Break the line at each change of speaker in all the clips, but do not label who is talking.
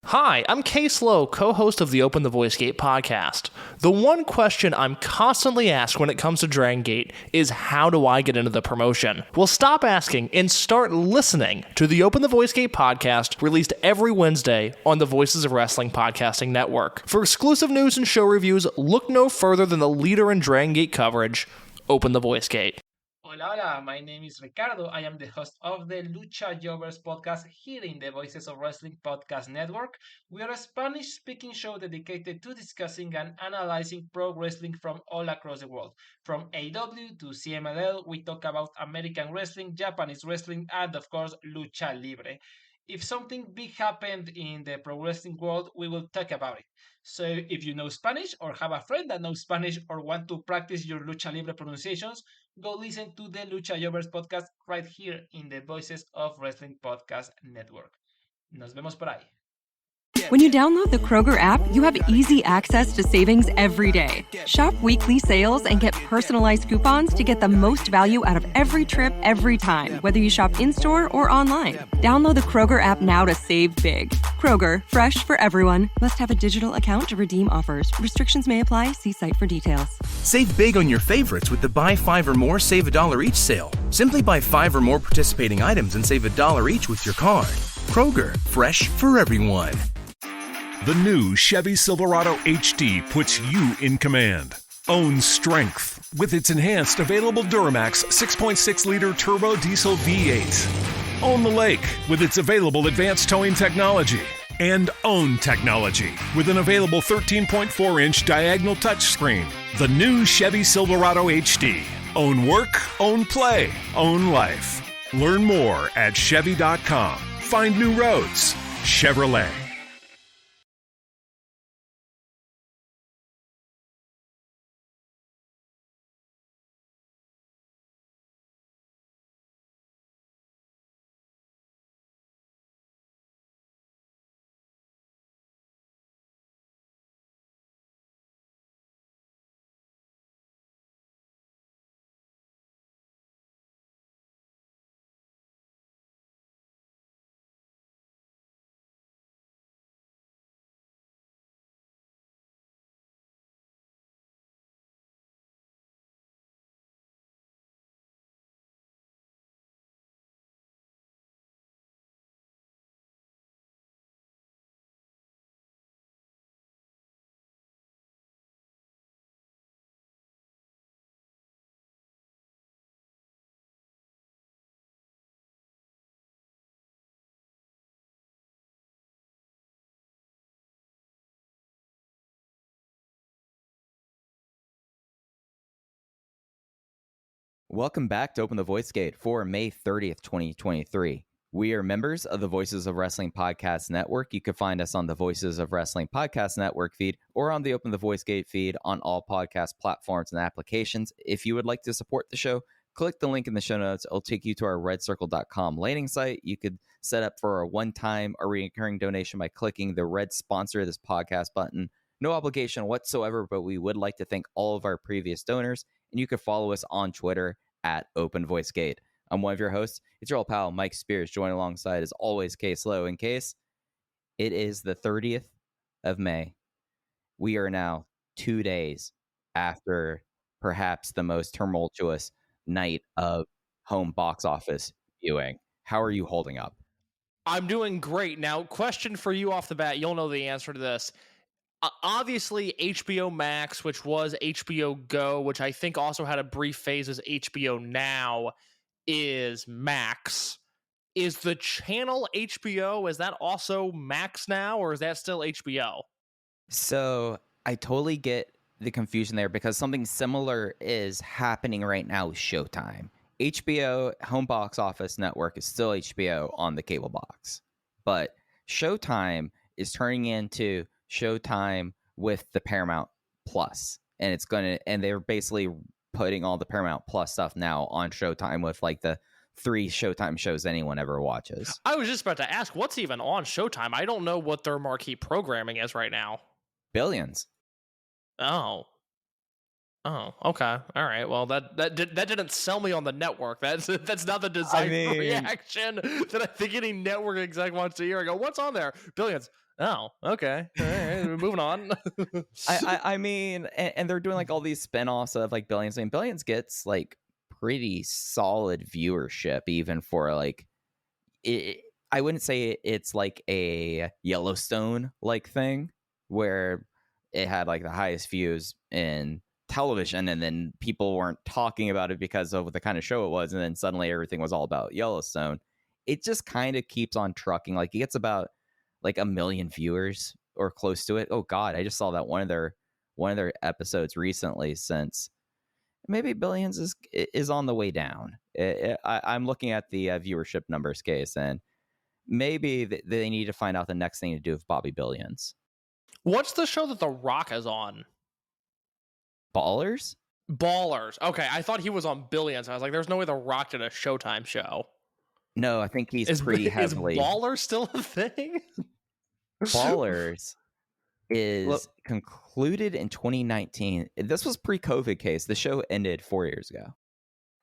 Hi, I'm Case Lowe, co-host of the Open the Voice Gate podcast. The one question I'm constantly asked when it comes to Dragongate is how do I get into the promotion? Well, stop asking and start listening to the Open the Voice Gate podcast, released every Wednesday on the Voices of Wrestling Podcasting Network. For exclusive news and show reviews, look no further than the leader in Dragongate coverage, Open the Voice Gate.
Hola, my name is Ricardo. I am the host of the Lucha Jovers podcast here in the Voices of Wrestling Podcast Network. We are a Spanish-speaking show dedicated to discussing and analyzing pro wrestling from all across the world. From AEW to CMLL, we talk about American wrestling, Japanese wrestling, and of course, Lucha Libre. If something big happened in the pro wrestling world, we will talk about it. So if you know Spanish or have a friend that knows Spanish or want to practice your Lucha Libre pronunciations, go listen to the Lucha Jovers podcast right here in the Voices of Wrestling Podcast Network. Nos vemos por ahí.
When you download the Kroger app, you have easy access to savings every day. Shop weekly sales and get personalized coupons to get the most value out of every trip, every time, whether you shop in-store or online. Download the Kroger app now to save big. Kroger, fresh for everyone. Must have a digital account to redeem offers. Restrictions may apply. See site for details.
Save big on your favorites with the Buy 5 or More, Save $1 each sale. Simply buy 5 or more participating items and save $1 each with your card. Kroger, fresh for everyone.
The new Chevy Silverado HD puts you in command. Own strength with its enhanced available Duramax 6.6-liter turbo diesel V8. Own the lake with its available advanced towing technology. And own technology with an available 13.4-inch diagonal touchscreen. The new Chevy Silverado HD. Own work, own play, own life. Learn more at Chevy.com. Find new roads. Chevrolet.
Welcome back to Open the Voice Gate for May 30th, 2023. We are members of the Voices of Wrestling Podcast Network. You can find us on the Voices of Wrestling Podcast Network feed or on the Open the Voice Gate feed on all podcast platforms and applications. If you would like to support the show, click the link in the show notes. It'll take you to our redcircle.com landing site. You could set up for a one-time or recurring donation by clicking the red sponsor of this podcast button. No obligation whatsoever, but we would like to thank all of our previous donors. And you can follow us on Twitter at Open Voice Gate. I'm one of your hosts. It's your old pal, Mike Spears, joined alongside, as always, Case Lowe. In Case, it is the 30th of May. We are now 2 days after perhaps the most tumultuous night of home box office viewing. How are you holding up?
I'm doing great. Now, question for you off the bat. You'll know the answer to this. Obviously, HBO Max, which was HBO Go, which I think also had a brief phase as HBO Now, is Max. Is the channel HBO, is that also Max now, or is that still HBO?
So I totally get the confusion there because something similar is happening right now with Showtime. HBO Home Box Office Network is still HBO on the cable box, but Showtime is turning into Showtime with the Paramount Plus, and they're basically putting all the Paramount Plus stuff now on Showtime with like the 3 Showtime shows anyone ever watches.
I was just about to ask, what's even on Showtime? I don't know what their marquee programming is right now.
Billions.
Oh, okay. All right. Well, that didn't sell me on the network. That's not the design reaction that I think any network exec wants to hear. I go, what's on there? Billions. Oh, okay. All right, moving on.
I mean, and they're doing like all these spinoffs of like Billions. I mean, Billions gets like pretty solid viewership, even for like it. I wouldn't say it's like a Yellowstone like thing where it had like the highest views in television, and then people weren't talking about it because of the kind of show it was, and then suddenly everything was all about Yellowstone. It just kind of keeps on trucking. Like it gets about like 1 million viewers or close to it. Oh God, I just saw that one of their episodes recently. Since maybe Billions is on the way down. I'm looking at the viewership numbers case, and maybe they need to find out the next thing to do with Bobby Billions.
What's the show that The Rock is on?
Ballers?
Ballers. Okay, I thought he was on Billions. I was like, there's no way The Rock did a Showtime show.
No, I think he's pretty heavily.
Is Ballers still a thing?
Ballers is concluded in 2019. This was pre-COVID case. The show ended 4 years ago.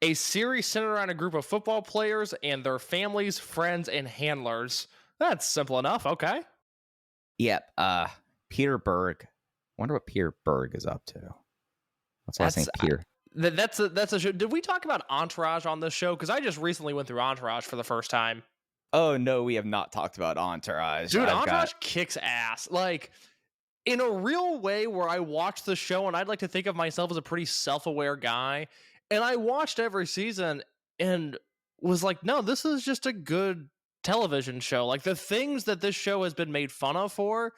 A series centered around a group of football players and their families, friends, and handlers. That's simple enough. Okay.
Yep. Peter Berg. Wonder what Peter Berg is up to. That's why I think Peter.
That's a show. Did we talk about Entourage on this show? Because I just recently went through Entourage for the first time.
Oh no, we have not talked about Entourage.
Dude, Entourage kicks ass. Like, in a real way where I watch the show, and I'd like to think of myself as a pretty self-aware guy, and I watched every season and was like, no, this is just a good television show. Like, the things that this show has been made fun of for,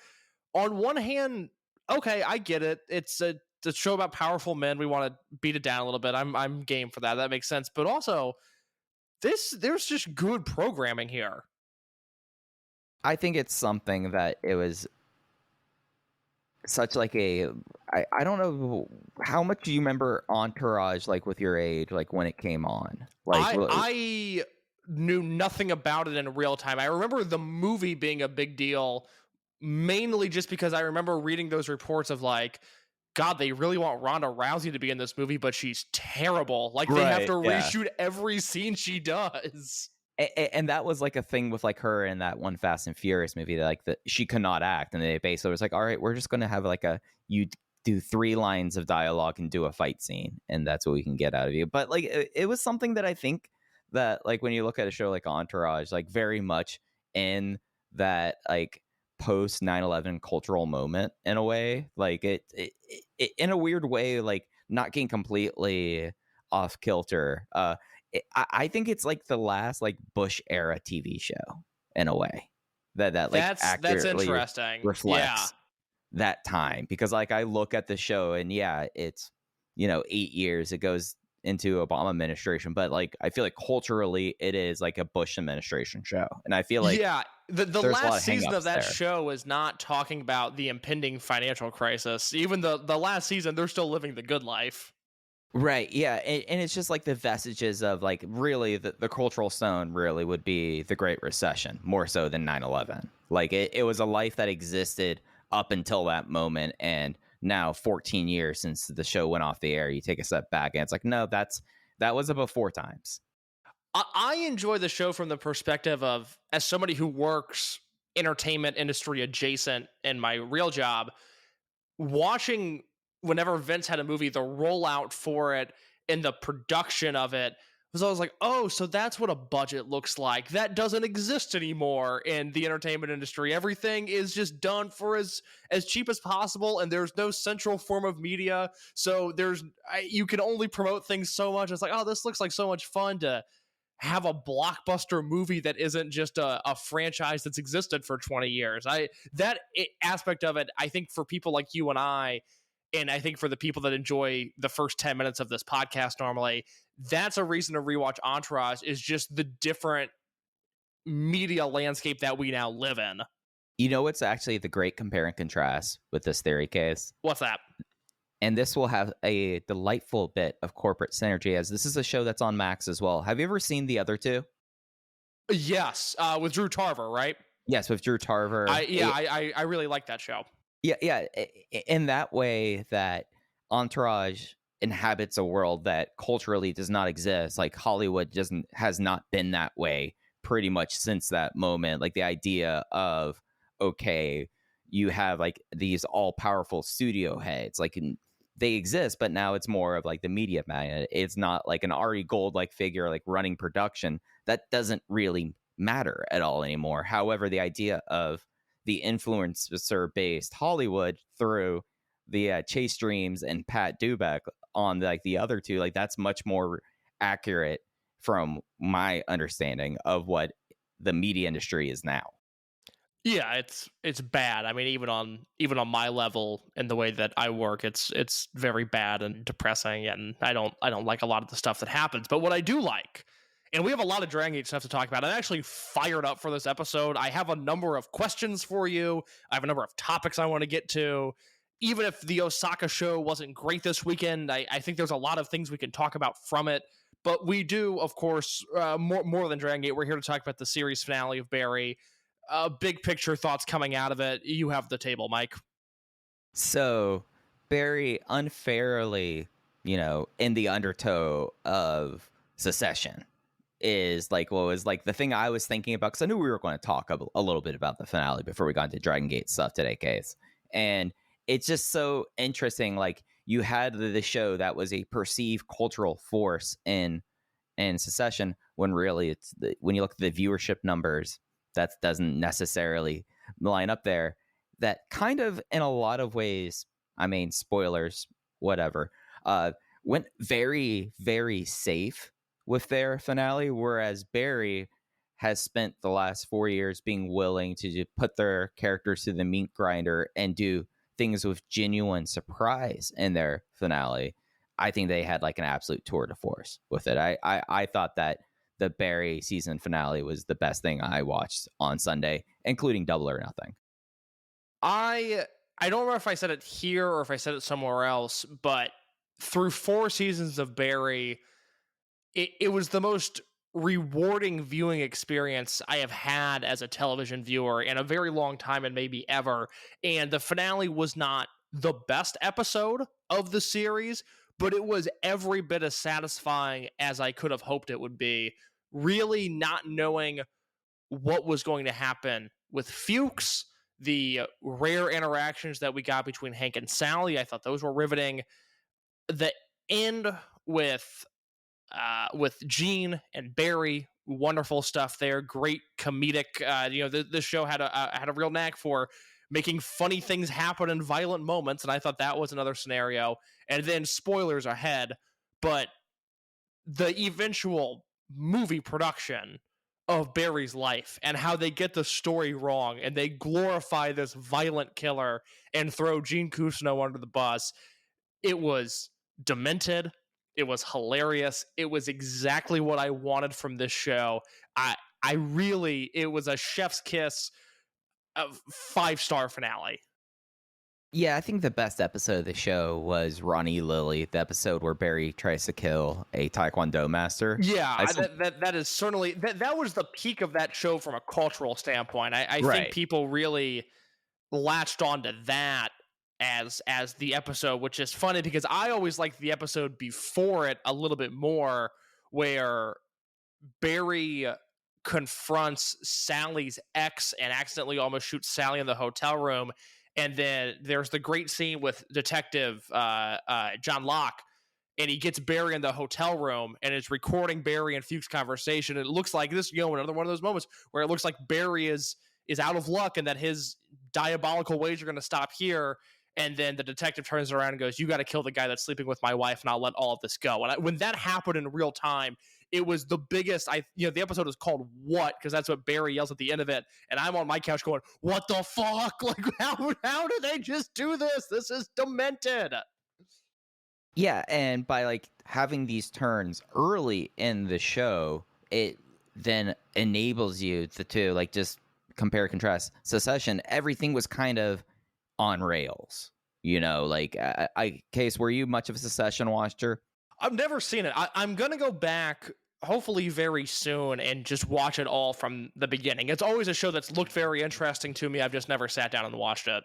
on one hand, okay, I get it. It's a show about powerful men. We want to beat it down a little bit. I'm game for that. That makes sense. But also, there's just good programming here.
I think it's something that it was such like a I don't know how much do you remember Entourage, like with your age, like when it came on. Like
I knew nothing about it in real time. I remember the movie being a big deal, mainly just because I remember reading those reports of like, God, they really want Ronda Rousey to be in this movie, but she's terrible. Like, they have to reshoot every scene she does.
And that was like a thing with like her in that one Fast and Furious movie, that like she could not act, and they basically was like, all right, we're just going to have like you do 3 lines of dialogue and do a fight scene, and that's what we can get out of you. But like it was something that I think that like when you look at a show like Entourage, like very much in that like post 9/11 cultural moment in a way, like it in a weird way, like not getting completely off kilter. I think it's like the last like Bush era TV show in a way that like
that's
accurately
interesting.
reflects that time, because like I look at the show and it's 8 years, it goes into Obama administration, but like I feel like culturally it is like a Bush administration show, and I feel like
the last season of that show is not talking about the impending financial crisis. Even the last season, they're still living the good life.
Right, yeah, and it's just like the vestiges of like really the cultural stone really would be the Great Recession, more so than 9/11. Like it was a life that existed up until that moment, and now 14 years since the show went off the air, you take a step back and it's like, no, that was a before times.
I enjoy the show from the perspective of, as somebody who works entertainment industry adjacent in my real job, watching whenever Vince had a movie, the rollout for it and the production of it was always like, oh, so that's what a budget looks like. That doesn't exist anymore in the entertainment industry. Everything is just done for as cheap as possible, and there's no central form of media. So you can only promote things so much. It's like, oh, this looks like so much fun to have a blockbuster movie that isn't just a franchise that's existed for 20 years. That aspect of it, I think for people like you and I think for the people that enjoy the first 10 minutes of this podcast normally, that's a reason to rewatch Entourage, is just the different media landscape that we now live in.
You know what's actually the great compare and contrast with this theory case?
What's that?
And this will have a delightful bit of corporate synergy, as this is a show that's on Max as well. Have you ever seen the other two?
Yes, with Drew Tarver, right?
Yes, with Drew Tarver.
I really like that show.
Yeah. In that way that Entourage inhabits a world that culturally does not exist. Like Hollywood has not been that way pretty much since that moment. Like the idea of, okay, you have like these all-powerful studio heads, like they exist, but now it's more of like the media magnet. It's not like an Ari Gold like figure like running production. That doesn't really matter at all anymore. However, the idea of the influencer based Hollywood through the Chase Dreams and Pat Dubek on like the other two, like that's much more accurate from my understanding of what the media industry is now.
Yeah, it's bad. I mean, even on my level and the way that I work, it's very bad and depressing, and I don't like a lot of the stuff that happens. But what I do like, and we have a lot of Dragon Gate stuff to talk about. I'm actually fired up for this episode. I have a number of questions for you. I have a number of topics I want to get to. Even if the Osaka show wasn't great this weekend, I think there's a lot of things we can talk about from it. But we do, of course, more than Dragon Gate. We're here to talk about the series finale of Barry. Big picture thoughts coming out of it. You have the table, Mike.
So Barry unfairly, in the undertow of Secession is like what was like the thing I was thinking about, because I knew we were going to talk a little bit about the finale before we got into Dragon Gate stuff today, Case. And it's just so interesting. Like you had the show that was a perceived cultural force in Secession, when really it's when you look at the viewership numbers, that doesn't necessarily line up there. That kind of, in a lot of ways, I mean, spoilers, whatever, went very, very safe with their finale, whereas Barry has spent the last 4 years being willing to put their characters to the meat grinder and do things with genuine surprise in their finale. I think they had like an absolute tour de force with it. I thought that the Barry season finale was the best thing I watched on Sunday, including Double or Nothing.
I don't remember if I said it here or if I said it somewhere else, but through 4 seasons of Barry, it was the most rewarding viewing experience I have had as a television viewer in a very long time, and maybe ever. And the finale was not the best episode of the series, but it was every bit as satisfying as I could have hoped it would be. Really not knowing what was going to happen with Fuchs, the rare interactions that we got between Hank and Sally, I thought those were riveting. The end with Gene and Barry, wonderful stuff there. Great comedic. This show had a real knack for making funny things happen in violent moments, and I thought that was another scenario. And then spoilers ahead, but the eventual movie production of Barry's life and how they get the story wrong and they glorify this violent killer and throw Gene Cousineau under the bus. It was demented. It was hilarious. It was exactly what I wanted from this show. It was a chef's kiss, a 5-star finale.
Yeah, I think the best episode of the show was Ronnie Lily, the episode where Barry tries to kill a Taekwondo master.
Yeah, that is certainly that was the peak of that show from a cultural standpoint. I think people really latched onto that as the episode, which is funny because I always liked the episode before it a little bit more, where Barry confronts Sally's ex and accidentally almost shoots Sally in the hotel room. And then there's the great scene with Detective John Locke, and he gets Barry in the hotel room and is recording Barry and Fuchs' conversation. And it looks like this, another one of those moments where it looks like Barry is out of luck and that his diabolical ways are going to stop here. And then the detective turns around and goes, "You got to kill the guy that's sleeping with my wife, and I'll let all of this go." And when that happened in real time, it was the biggest. The episode is called "What?" because that's what Barry yells at the end of it. And I'm on my couch going, "What the fuck? Like, how did they just do this? This is demented."
Yeah, and by like having these turns early in the show, it then enables you to like just compare, contrast. Secession, everything was kind of on rails, Case, were you much of a Secession watcher?
I've never seen it. I'm gonna go back hopefully very soon and just watch it all from the beginning. It's always a show that's looked very interesting to me. I've just never sat down and watched it.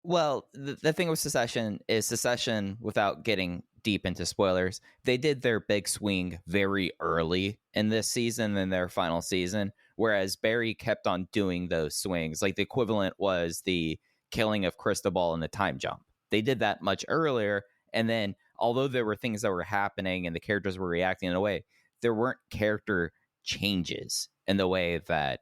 Well, the thing with Secession, without getting deep into spoilers, they did their big swing very early in this season, in their final season, whereas Barry kept on doing those swings. Like the equivalent was the killing of Cristobal and the time jump. They did that much earlier, and then although there were things that were happening and the characters were reacting in a way, there weren't character changes in the way that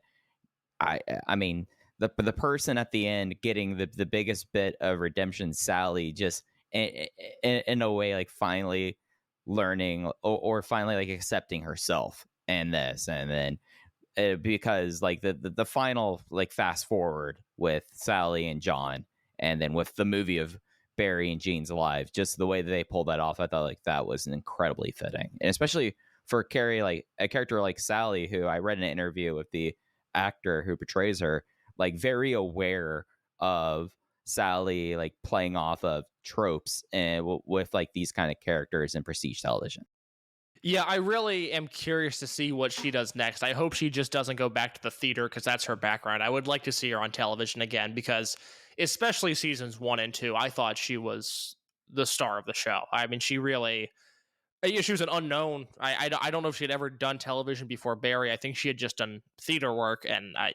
I mean the person at the end getting the biggest bit of redemption, Sally, just in a way like finally learning or finally like accepting herself in this, and then because like the final like fast forward with Sally and John, and then with the movie of Barry and Jean's alive, just the way that they pulled that off, I thought like that was incredibly fitting, and especially for Carrie, like a character like Sally, who I read an interview with the actor who portrays her, like very aware of Sally like playing off of tropes and with like these kind of characters in prestige television.
Yeah, I really am curious to see what she does next. I hope she just doesn't go back to the theater because that's her background. I would like to see her on television again because, especially seasons 1 and 2, I thought she was the star of the show. I mean, she really, she was an unknown. I don't know if she had ever done television before Barry. I think she had just done theater work, and I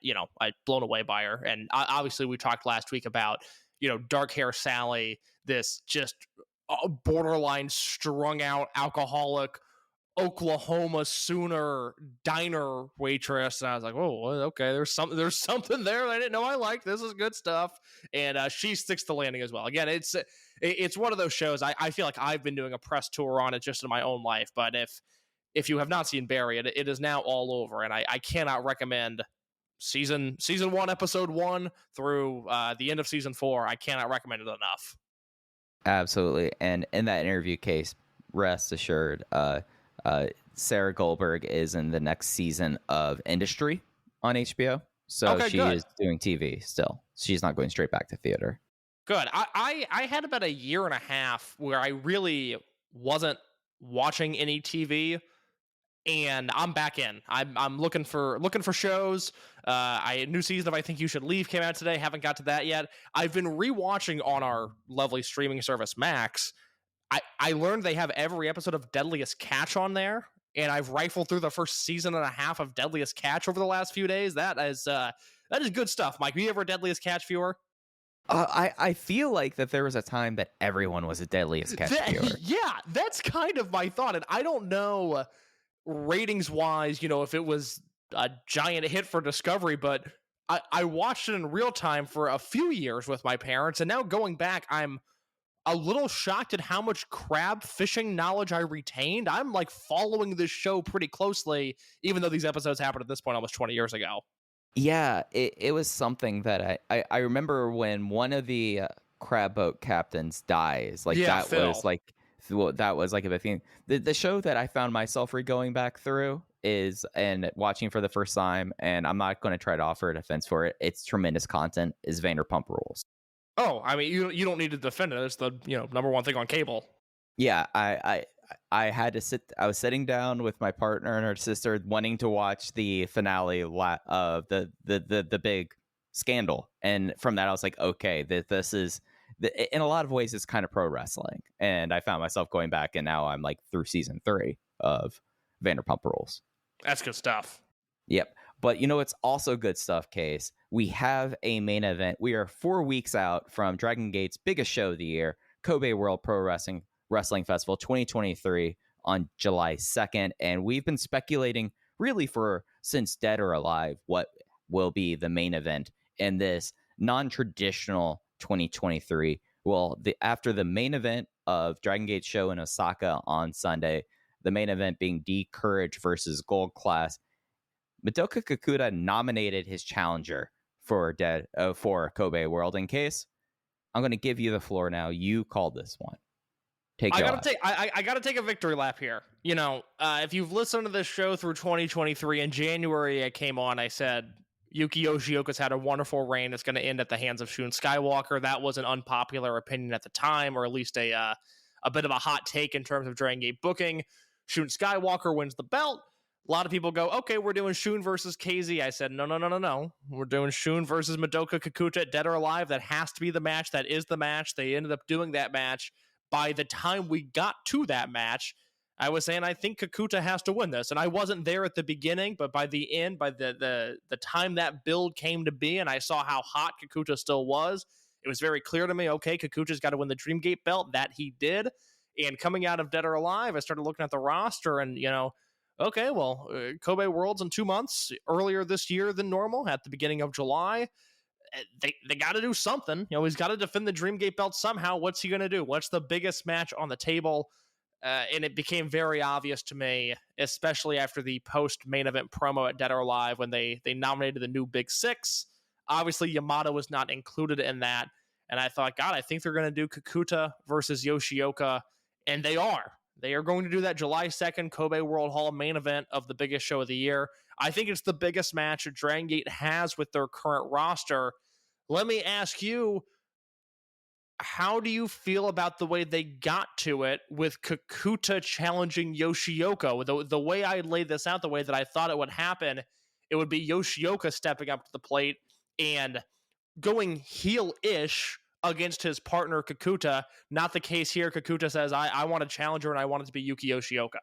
blown away by her. And obviously, we talked last week about dark hair Sally, this just borderline strung out alcoholic Oklahoma Sooner diner waitress, and I was like, "Oh, okay, there's something there I didn't know I liked. This is good stuff." And she sticks the landing as well. Again, it's one of those shows. I feel like I've been doing a press tour on it just in my own life, but if you have not seen Barry, it is now all over, and I cannot recommend season 1, episode 1 through the end of season 4. I cannot recommend it enough.
Absolutely, and in that interview case, rest assured, Sarah Goldberg is in the next season of Industry on HBO. So
okay,
she
good.
is doing TV still. She's not going straight back to theater.
Good. I had about a year and a half where I really wasn't watching any TV, and I'm back in. I'm looking for shows. A new season of I Think You Should Leave came out today. Haven't got to that yet. I've been rewatching on our lovely streaming service Max. I learned they have every episode of Deadliest Catch on there, and I've rifled through the first season and a half of Deadliest Catch over the last few days. That is good stuff. Mike, were you ever a Deadliest Catch viewer?
I feel like that there was a time that everyone was a Deadliest Catch viewer.
Yeah, that's kind of my thought, and I don't know ratings wise, if it was a giant hit for Discovery, but I watched it in real time for a few years with my parents, and now going back, I'm a little shocked at how much crab fishing knowledge I retained. I'm like following this show pretty closely, even though these episodes happened at this point almost 20 years ago.
Yeah, it was something that I remember when one of the crab boat captains dies. Like
Phil.
that was like a big thing. The show that I found myself going back through and watching for the first time, and I'm not going to try to offer a defense for it. It's tremendous content. Is Vanderpump Rules.
Oh, I mean, you don't need to defend it. It's the number one thing on cable.
Yeah, I had to sit. I was sitting down with my partner and her sister, wanting to watch the finale of the big scandal, and from that I was like, okay, this is in a lot of ways it's kind of pro wrestling, and I found myself going back, and now I'm like through season 3 of Vanderpump Rules.
That's good stuff.
Yep. But it's also good stuff, Case. We have a main event. We are 4 weeks out from Dragongate's biggest show of the year, Kobe World Pro Wrestling Festival 2023 on July 2nd. And we've been speculating really since Dead or Alive what will be the main event in this non-traditional 2023. Well, after the main event of Dragon Gate show in Osaka on Sunday, the main event being D Courage versus Gold Class, Madoka Kikuta nominated his challenger for Kobe World. In Case, I'm going to give you the floor now. You called this one. I
gotta take a victory lap here. If you've listened to this show through 2023, in January I came on, I said Yuki Yoshioka's had a wonderful reign. It's going to end at the hands of Shun Skywalker. That was an unpopular opinion at the time, or at least a bit of a hot take in terms of Dragon Gate booking. Shun Skywalker wins the belt. A lot of people go, okay, we're doing Shun versus KZ. I said, no. We're doing Shun versus Madoka Kikuta at Dead or Alive. That has to be the match. That is the match. They ended up doing that match. By the time we got to that match, I was saying, I think Kikuta has to win this. And I wasn't there at the beginning, but by the end, by the time that build came to be, and I saw how hot Kikuta still was, It was very clear to me, okay, Kikuta's got to win the Dreamgate belt. That he did. And coming out of Dead or Alive, I started looking at the roster and, okay, well, Kobe Worlds in 2 months, earlier this year than normal, at the beginning of July. They got to do something. He's got to defend the Dreamgate belt somehow. What's he going to do? What's the biggest match on the table? And it became very obvious to me, especially after the post-main event promo at Dead or Alive when they nominated the new Big Six. Obviously, Yamato was not included in that. And I thought, God, I think they're going to do Kikuta versus Yoshioka. And they are. They are going to do that July 2nd Kobe World Hall main event of the biggest show of the year. I think it's the biggest match Dragongate has with their current roster. Let me ask you, how do you feel about the way they got to it with Kikuta challenging Yoshioka? The way I laid this out, the way that I thought it would happen, it would be Yoshioka stepping up to the plate and going heel-ish against his partner Kikuta. Not the case here. Kikuta says, I want a challenger and I want it to be Yuki Yoshioka.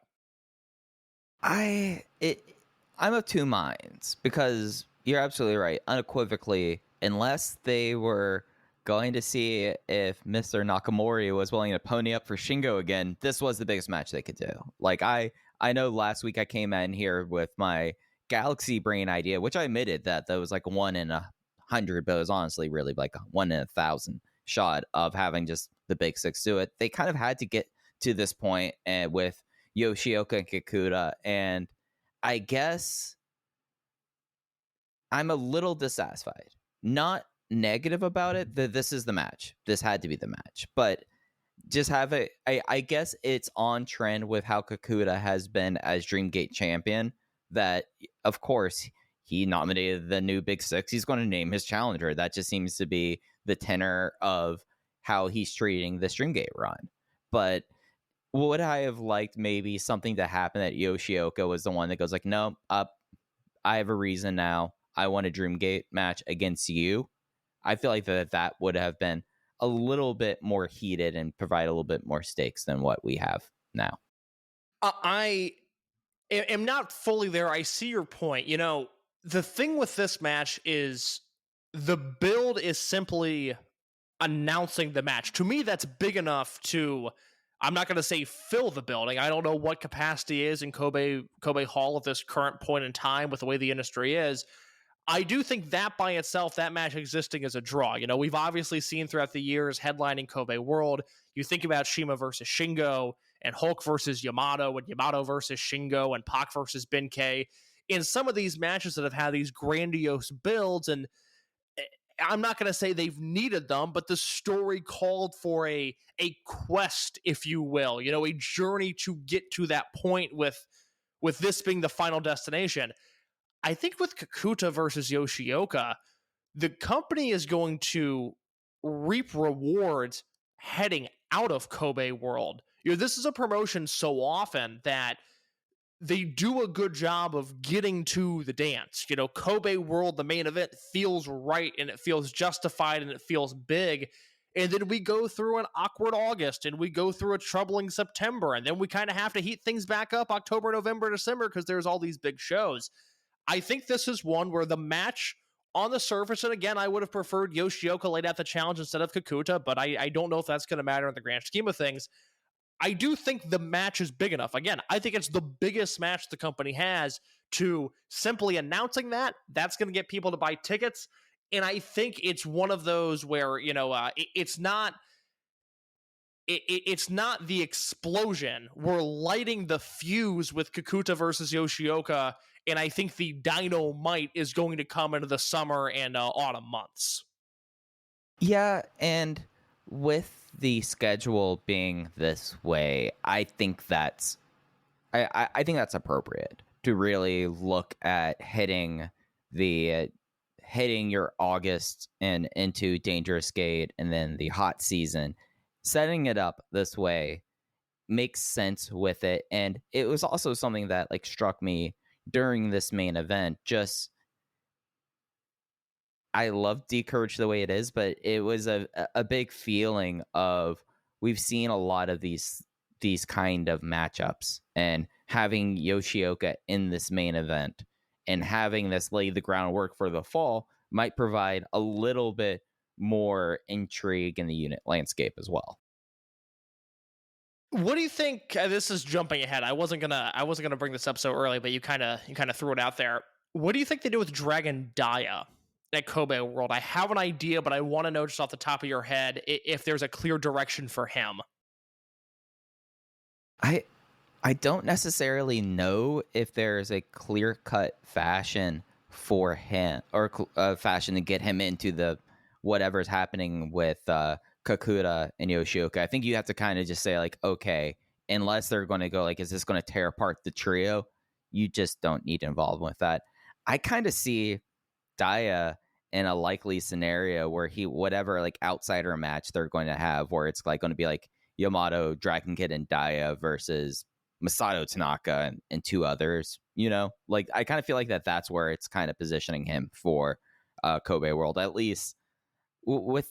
I'm of two minds because you're absolutely right. Unequivocally, unless they were going to see if Mr. Nakamori was willing to pony up for Shingo again, this was the biggest match they could do. Like, I know last week I came in here with my Galaxy Brain idea, which I admitted that was like 1 in 100, but it was honestly really like 1 in 1,000 shot of having just the Big Six do it. They kind of had to get to this point with Yoshioka and Kikuta, and I guess I'm a little dissatisfied. Not negative about it, that this is the match. This had to be the match. But just have it, I guess it's on trend with how Kikuta has been as Dreamgate champion, that, of course, he nominated the new Big Six. He's going to name his challenger. That just seems to be the tenor of how he's treating the Dreamgate run. But would I have liked maybe something to happen that Yoshioka was the one that goes like, no, I have a reason now. I want a Dreamgate match against you. I feel like that would have been a little bit more heated and provide a little bit more stakes than what we have now.
I am not fully there. I see your point. The thing with this match is the build is simply announcing the match. To me, that's big enough to, I'm not going to say fill the building. I don't know what capacity is in Kobe Hall at this current point in time with the way the industry is. I do think that by itself, that match existing as a draw. We've obviously seen throughout the years headlining Kobe World. You think about Shima versus Shingo and Hulk versus Yamato and Yamato versus Shingo and Pac versus Benkei. In some of these matches that have had these grandiose builds, and I'm not going to say they've needed them, but the story called for a quest, if you will, a journey to get to that point with this being the final destination. I think with Kikuta versus Yoshioka, the company is going to reap rewards heading out of Kobe World. This is a promotion so often that they do a good job of getting to the dance. Kobe World, the main event, feels right and it feels justified and it feels big. And then we go through an awkward August and we go through a troubling September. And then we kind of have to heat things back up October, November, December because there's all these big shows. I think this is one where the match on the surface, and again, I would have preferred Yoshioka laid out the challenge instead of Kikuta, but I don't know if that's going to matter in the grand scheme of things. I do think the match is big enough. Again, I think it's the biggest match the company has to simply announcing that's going to get people to buy tickets. And I think it's one of those where, it's not the explosion. We're lighting the fuse with Kikuta versus Yoshioka, and I think the dynamite is going to come into the summer and autumn months.
Yeah, and with the schedule being this way, I think that's appropriate to really look at hitting your August and into Dangerous Gate and then the hot season. Setting it up this way makes sense with it, and it was also something that struck me during this main event. Just, I love D-Courage the way it is, but it was a big feeling of, we've seen a lot of these kind of matchups, and having Yoshioka in this main event and having this lay the groundwork for the fall might provide a little bit more intrigue in the unit landscape as well.
What do you think? This is jumping ahead. I wasn't gonna bring this up so early, but you kind of threw it out there. What do you think they do with Dragon Daya at Kobe World? I have an idea, but I want to know just off the top of your head if there's a clear direction for him.
I don't necessarily know if there's a clear-cut fashion for him or fashion to get him into the whatever's happening with Kikuta and Yoshioka. I think you have to kind of just say like, okay, unless they're going to go like, is this going to tear apart the trio? You just don't need involvement with that. I kind of see Daya in a likely scenario where whatever like outsider match they're going to have, where it's like going to be like Yamato, Dragongate, and Daya versus Masato Tanaka and two others. You know, like I kind of feel like that's where it's kind of positioning him for Kobe World, at least. With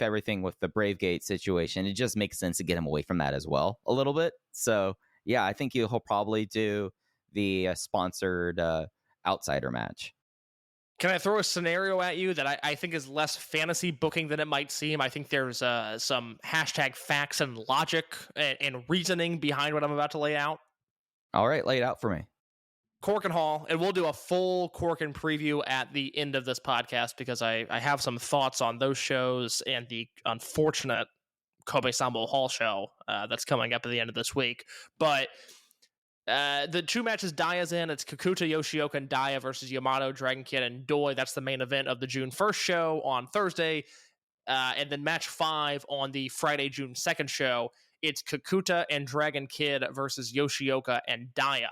everything with the Bravegate situation, it just makes sense to get him away from that as well a little bit. So yeah, I think he'll probably do the sponsored outsider match.
Can I throw a scenario at you that I think is less fantasy booking than it might seem? I think there's some hashtag facts and logic and reasoning behind what I'm about to lay out.
All right, lay it out for me.
Cork and Hall, and we'll do a full Cork and preview at the end of this podcast because I have some thoughts on those shows and the unfortunate Kobe Sambo Hall show that's coming up at the end of this week. But the two matches Daya's in, it's Kikuta, Yoshioka, and Daya versus Yamato, Dragongate, and Doi. That's the main event of the June 1st show on Thursday. And then match 5 on the Friday, June 2nd show, it's Kikuta and Dragongate versus Yoshioka and Daya.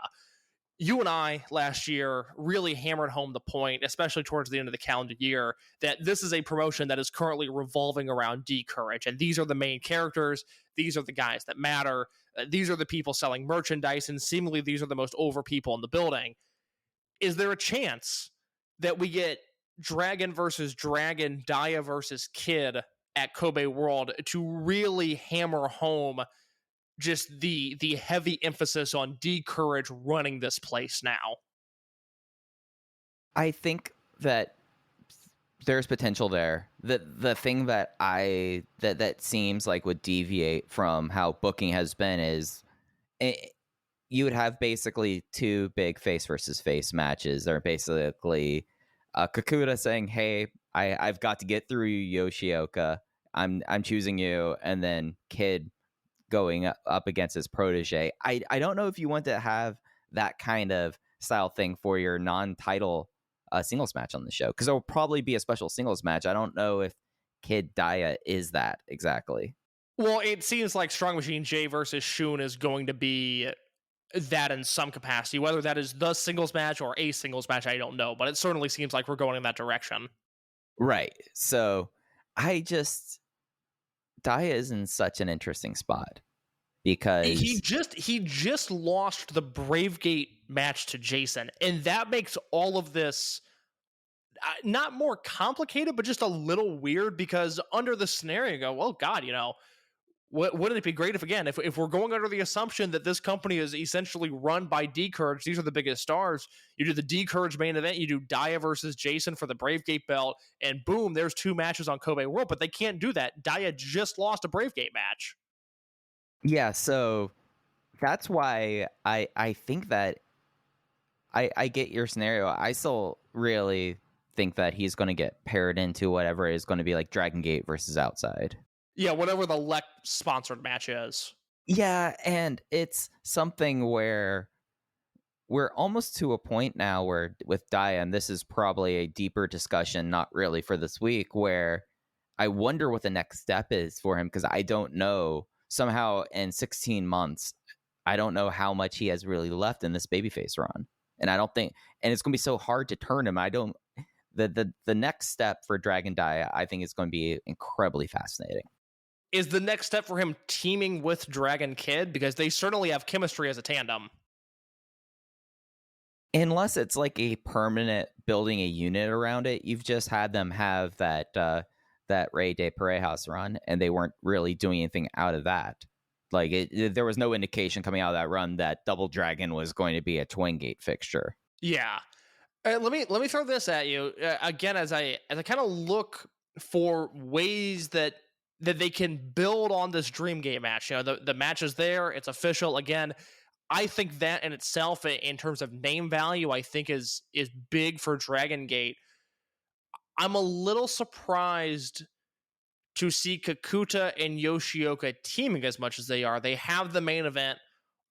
You and I last year really hammered home the point, especially towards the end of the calendar year, that this is a promotion that is currently revolving around D-Courage. And these are the main characters. These are the guys that matter. These are the people selling merchandise. And seemingly these are the most over people in the building. Is there a chance that we get Dragon versus Dragon, Daya versus Kid at Kobe World to really hammer home just the heavy emphasis on D-Courage running this place now?
I think that there's potential there. The thing that that seems like would deviate from how booking has been is you would have basically two big face versus face matches. They're basically Kikuta saying, "Hey, I've got to get through you, Yoshioka. I'm choosing you," and then Kid going up against his protege. I don't know if you want to have that kind of style thing for your non-title singles match on the show, because there will probably be a special singles match. I don't know if Kid Daya is that exactly.
Well, it seems like Strong Machine J versus Shun is going to be that in some capacity. Whether that is the singles match or a singles match, I don't know, but it certainly seems like we're going in that direction.
Right. So Daya is in such an interesting spot because
he just lost the Bravegate match to Jason, and that makes all of this not more complicated, but just a little weird, because under the scenario, you go, well, God, you know, wouldn't it be great if we're going under the assumption that this company is essentially run by D-Courage, these are the biggest stars, you do the D-Courage main event, you do Daya versus Jason for the Bravegate belt, and boom, there's two matches on Kobe World, but they can't do that. Daya just lost a Bravegate match.
Yeah, so that's why I think that I get your scenario. I still really think that he's going to get paired into whatever is going to be like Dragongate versus Outside.
Yeah, whatever the LEC sponsored match is.
Yeah, and it's something where we're almost to a point now where with Daya, and this is probably a deeper discussion, not really for this week, where I wonder what the next step is for him, because I don't know. Somehow in 16 months, I don't know how much he has really left in this babyface run. And I don't think, and it's going to be so hard to turn him. The next step for Dragon Daya, I think, is going to be incredibly fascinating.
Is the next step for him teaming with Dragon Kid? Because they certainly have chemistry as a tandem.
Unless it's like a permanent building a unit around it. You've just had them have that Rey de Parejas run, and they weren't really doing anything out of that. Like there was no indication coming out of that run that Double Dragon was going to be a Twingate fixture.
Yeah. Let me throw this at you again as I kind of look for ways that they can build on this Dreamgate match. You know, the match is there, it's official. Again, I think that in itself, in terms of name value, I think is big for Dragon Gate. I'm a little surprised to see Kikuta and Yoshioka teaming as much as they are. They have the main event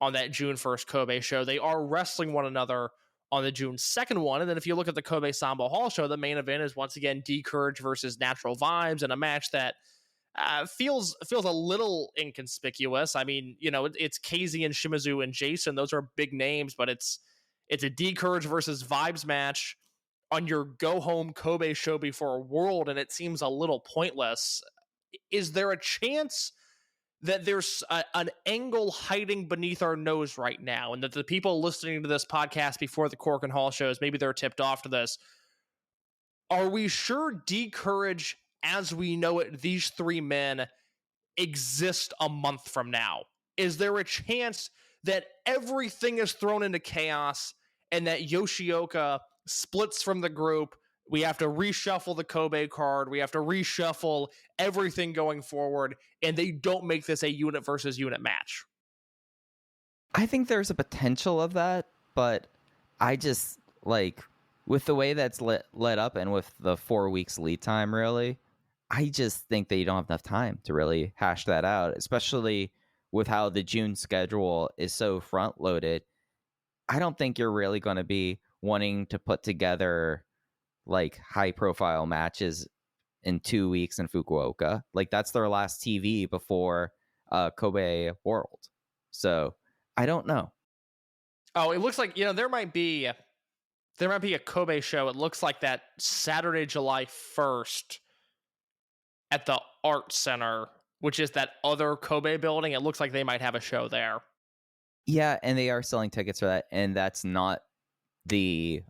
on that June 1st Kobe show. They are wrestling one another on the June 2nd one. And then if you look at the Kobe Sambo Hall show, the main event is once again D-Courage versus Natural Vibes, in a match that feels a little inconspicuous. I mean, you know, it's KZ and Shimizu and Jason. Those are big names, but it's a D-Courage versus Vibes match on your go-home Kobe show before a World, and it seems a little pointless. Is there a chance that there's an angle hiding beneath our nose right now, and that the people listening to this podcast before the Cork and Hall shows, maybe they're tipped off to this? Are we sure D-Courage, as we know it, these three men, exist a month from now? Is there a chance that everything is thrown into chaos and that Yoshioka splits from the group? We have to reshuffle the Kobe card. We have to reshuffle everything going forward, and they don't make this a unit versus unit match.
I think there's a potential of that, but I just, like, with the way that's led up and with the 4 weeks lead time, really, I just think that you don't have enough time to really hash that out, especially with how the June schedule is so front loaded. I don't think you're really going to be wanting to put together like high profile matches in 2 weeks in Fukuoka. Like, that's their last TV before Kobe World. So I don't know.
Oh, it looks like, you know, there might be a Kobe show. It looks like that Saturday, July 1st at the Art Center, which is that other Kobe building. It looks like they might have a show there.
Yeah, and they are selling tickets for that, and that's not the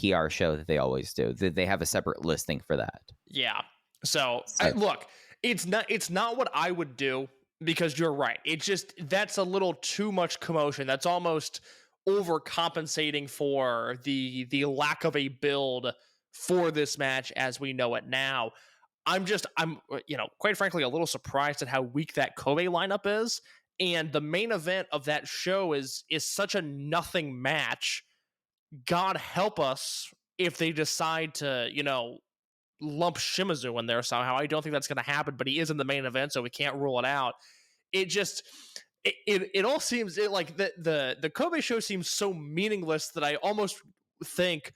PR show that they always do. They have a separate listing for that.
Yeah. So look, it's not what I would do, because you're right. It's just, that's a little too much commotion. That's almost overcompensating for the lack of a build for this match as we know it now. I'm you know, quite frankly, a little surprised at how weak that Kobe lineup is. And the main event of that show is such a nothing match. God help us if they decide to, you know, lump Shimizu in there somehow. I don't think that's going to happen, but he is in the main event, so we can't rule it out. It just, it all seems like the Kobe show seems so meaningless that I almost think,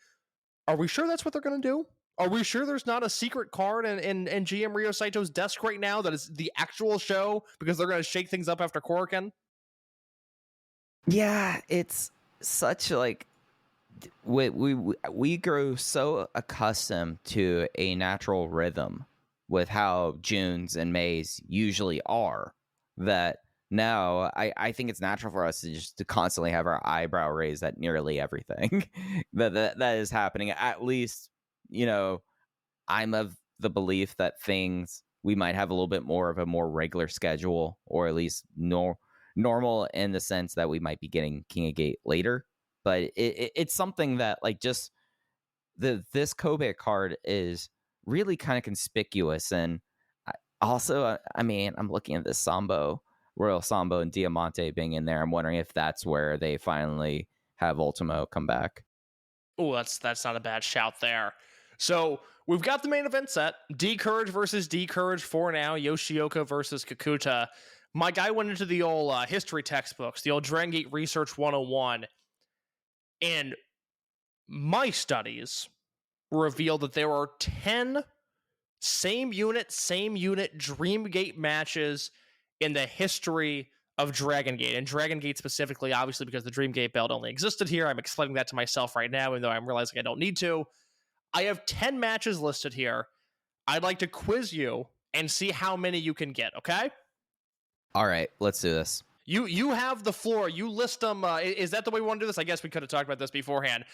are we sure that's what they're going to do? Are we sure there's not a secret card in GM Ryo Saito's desk right now that is the actual show, because they're going to shake things up after Korakuen?
Yeah, it's such like, we grow so accustomed to a natural rhythm with how Junes and Mays usually are, that now I think it's natural for us to constantly have our eyebrow raised at nearly everything that is happening. At least, you know, I'm of the belief that we might have a little bit more of a more regular schedule, or at least normal in the sense that we might be getting King of Gate later. But it's something that, like, just this Kobe card is really kind of conspicuous. And also, I mean, I'm looking at this Royal Sambo and Diamante being in there. I'm wondering if that's where they finally have Ultimo come back.
Oh, that's not a bad shout there. So we've got the main event set. D-Courage versus D-Courage for now. Yoshioka versus Kikuta. My guy went into the old history textbooks, the old Dragongate Research 101. And my studies revealed that there are 10 same unit Dreamgate matches in the history of Dragongate. And Dragongate specifically, obviously, because the Dreamgate belt only existed here. I'm explaining that to myself right now, even though I'm realizing I don't need to. I have 10 matches listed here. I'd like to quiz you and see how many you can get, okay?
All right, let's do this.
You have the floor. You list them. Is that the way we want to do this? I guess we could have talked about this beforehand.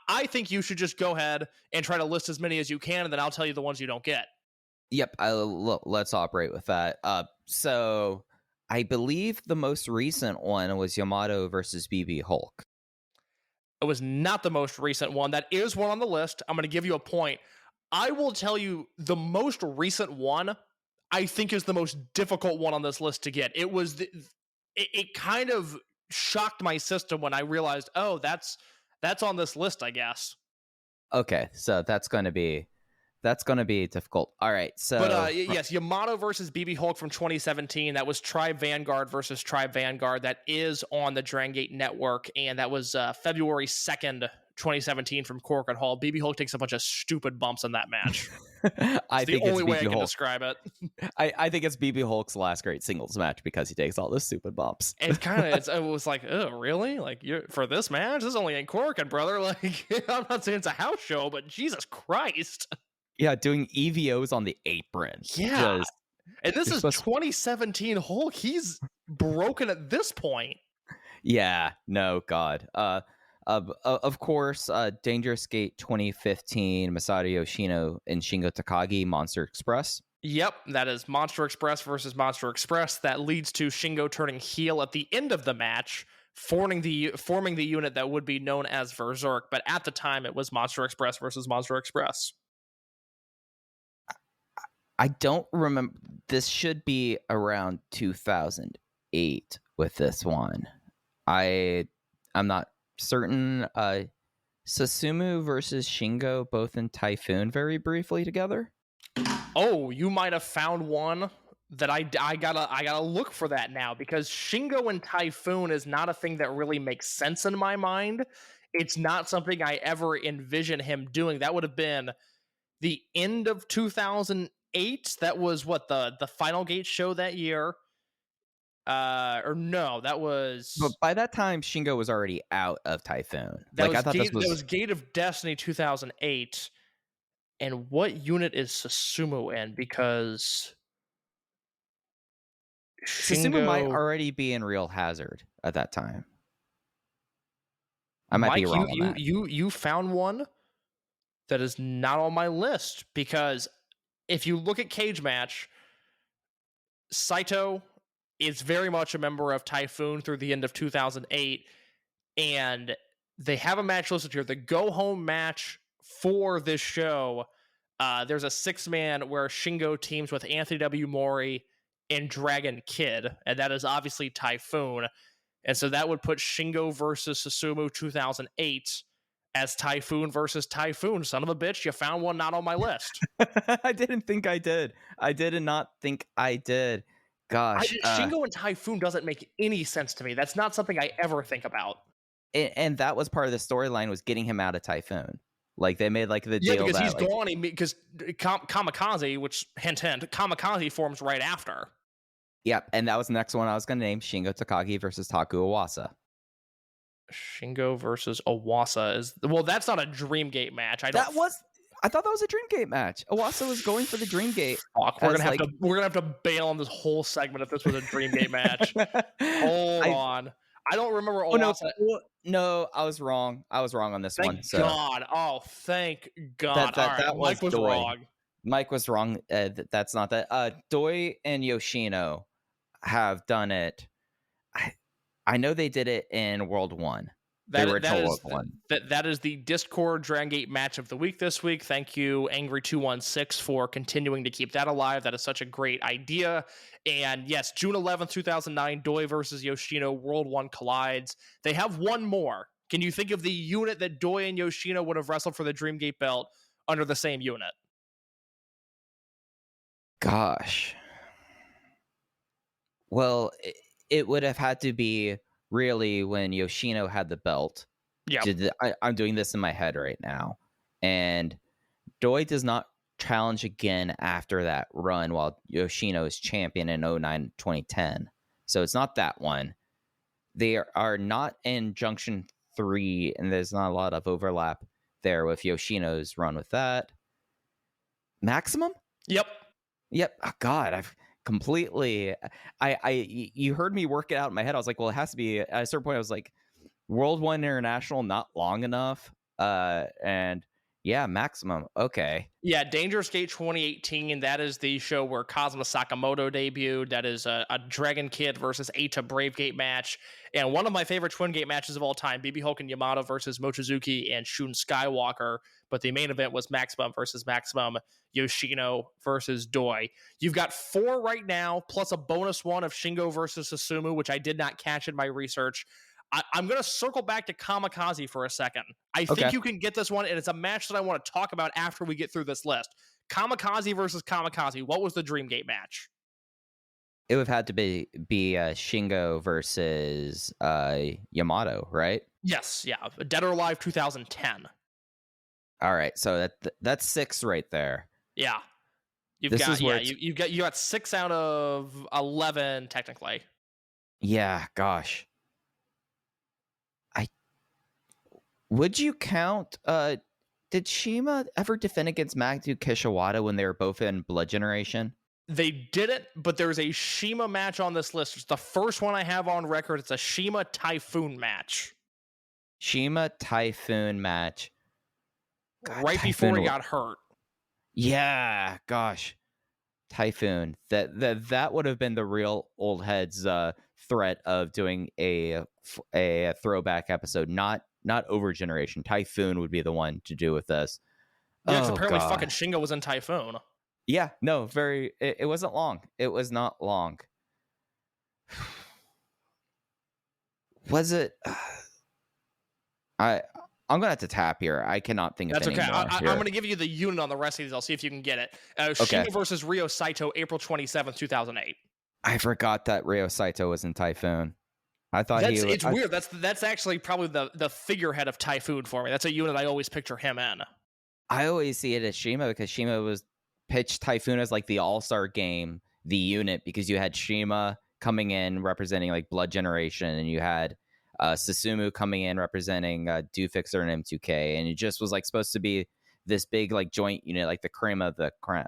I think you should just go ahead and try to list as many as you can, and then I'll tell you the ones you don't get.
Yep, let's operate with that. So I believe the most recent one was Yamato versus BB Hulk.
It was not the most recent one. That is one on the list. I'm going to give you a point. I will tell you the most recent one, I think, is the most difficult one on this list to get. It kind of shocked my system when I realized, oh, that's on this list, I guess.
Okay, so that's going to be difficult. All right, so
But yes, Yamato versus BB Hulk from 2017. That was Tribe Vanguard versus Tribe Vanguard. That is on the Dragongate Network, and that was February 2nd, 2017 from Corcoran Hall. BB Hulk takes a bunch of stupid bumps in that match.
I think
the only
it's
way
BB
I can
Hulk.
describe it.
I think it's BB Hulk's last great singles match because he takes all those stupid bumps.
It was like, oh, really? Like, you're for this match? This is only in Corcoran, brother. Like, I'm not saying it's a house show, but Jesus Christ.
Yeah, doing EVOs on the apron.
Yeah.
Just,
and this is
supposed
2017 Hulk. He's broken at this point.
yeah, no, God. Of course, Dangerous Gate 2015, Masato Yoshino and Shingo Takagi, Monster Express.
Yep, that is Monster Express versus Monster Express. That leads to Shingo turning heel at the end of the match, forming the unit that would be known as Berserk, but at the time it was Monster Express versus Monster Express.
I don't remember. This should be around 2008 with this one. I'm not certain. Susumu versus Shingo, both in Typhoon, very briefly together.
Oh, you might have found one that I gotta look for that now, because Shingo and Typhoon is not a thing that really makes sense in my mind. It's not something I ever envision him doing. That would have been the end of 2008. That was what the Final Gate show that year. Or no, that was.
But by that time, Shingo was already out of Typhoon.
That
I thought
that was Gate of Destiny 2008. And what unit is Susumu in? Because
Susumu might already be in Real Hazard at that time. I might be wrong on that.
You found one that is not on my list, because if you look at Cage Match, Saito is very much a member of Typhoon through the end of 2008, and they have a match listed here. The go-home match for this show, there's a 6-man where Shingo teams with Anthony W. Mori and Dragon Kid, and that is obviously Typhoon. And so that would put Shingo versus Susumu 2008 as Typhoon versus Typhoon. Son of a bitch, you found one not on my list.
I didn't think I did. I did not think I did. Gosh.
Shingo and Typhoon doesn't make any sense to me. That's not something I ever think about.
And that was part of the storyline, was getting him out of Typhoon. Like, they made like the deal.
Yeah, because
that,
he's gone. Because Kamikaze, which hint, Kamikaze forms right after.
Yep, and that was the next one I was going to name, Shingo Takagi versus Taku Iwasa.
Shingo versus Iwasa is... Well, that's not a Dreamgate match. I thought
that was a Dreamgate match. Iwasa was going for the Dreamgate.
Fuck, we're gonna have to bail on this whole segment if this was a Dreamgate match. Hold on. I don't remember Iwasa.
No, I was wrong. I was wrong on this one.
Thank God. Oh, thank God.
That
Mike was
Doi.
wrong.
Mike was wrong. That's not that. Doi and Yoshino have done it. I know they did it in World 1. That
is the Discord Dragongate match of the week this week. Thank you, Angry216, for continuing to keep that alive. That is such a great idea. And yes, June 11th, 2009, Doi versus Yoshino, World 1 collides. They have one more. Can you think of the unit that Doi and Yoshino would have wrestled for the Dreamgate belt under the same unit?
Gosh. Well, it would have had to be really when Yoshino had the belt.
Yeah,
I'm doing this in my head right now. And Doi does not challenge again after that run while Yoshino is champion in 2009-2010. So it's not that one. They are not in Junction 3, and there's not a lot of overlap there with Yoshino's run with that. Maximum?
Yep.
Oh, God, I've completely... You heard me work it out in my head. I was like, well, it has to be... At a certain point, I was like, World 1 International, not long enough. And Yeah, Maximum. Okay.
Yeah, Dangerous Gate 2018. That is the show where Kazuma Sakamoto debuted. That is a Dragon Kid versus Eita Brave Gate match. And one of my favorite Twin Gate matches of all time, BB Hulk and Yamato versus Mochizuki and Shun Skywalker. But the main event was Maximum versus Maximum, Yoshino versus Doi. You've got 4 right now, plus a bonus one of Shingo versus Susumu, which I did not catch in my research. I'm going to circle back to Kamikaze for a second. I think you can get this one, and it's a match that I want to talk about after we get through this list. Kamikaze versus Kamikaze. What was the Dreamgate match?
It would have had to be Shingo versus Yamato, right?
Yes, yeah. Dead or Alive 2010.
All right, so that's 6 right there.
Yeah. You got 6 out of 11 technically.
Yeah, gosh. Would you count did Shima ever defend against Magdu Kishiwada when they were both in Blood Generation?
They didn't, but there's a Shima match on this list. It's the first one I have on record. It's a Shima Typhoon match.
Shima Typhoon match.
God, right Typhoon before he got hurt.
Yeah, gosh. Typhoon. That would have been the real old heads threat of doing a throwback episode, not Over Generation. Typhoon would be the one to do with this.
Yeah, because apparently fucking Shingo was in Typhoon.
Yeah, no, it wasn't long. It was not long. Was it? I'm gonna have to tap here. I cannot think of any more.
That's okay. I'm gonna give you the unit on the rest of these. I'll see if you can get it. Shingo versus Ryo Saito, April 27th, 2008.
I forgot that Ryo Saito was in Typhoon. I thought
it's weird. That's actually probably the figurehead of Typhoon for me. That's a unit I always picture him in.
I always see it as Shima because Shima was pitched Typhoon as like the all-star game, the unit, because you had Shima coming in representing like Blood Generation, and you had Susumu coming in representing Doofixer and M2K, and it just was like supposed to be this big like joint unit, like the creme of the creme.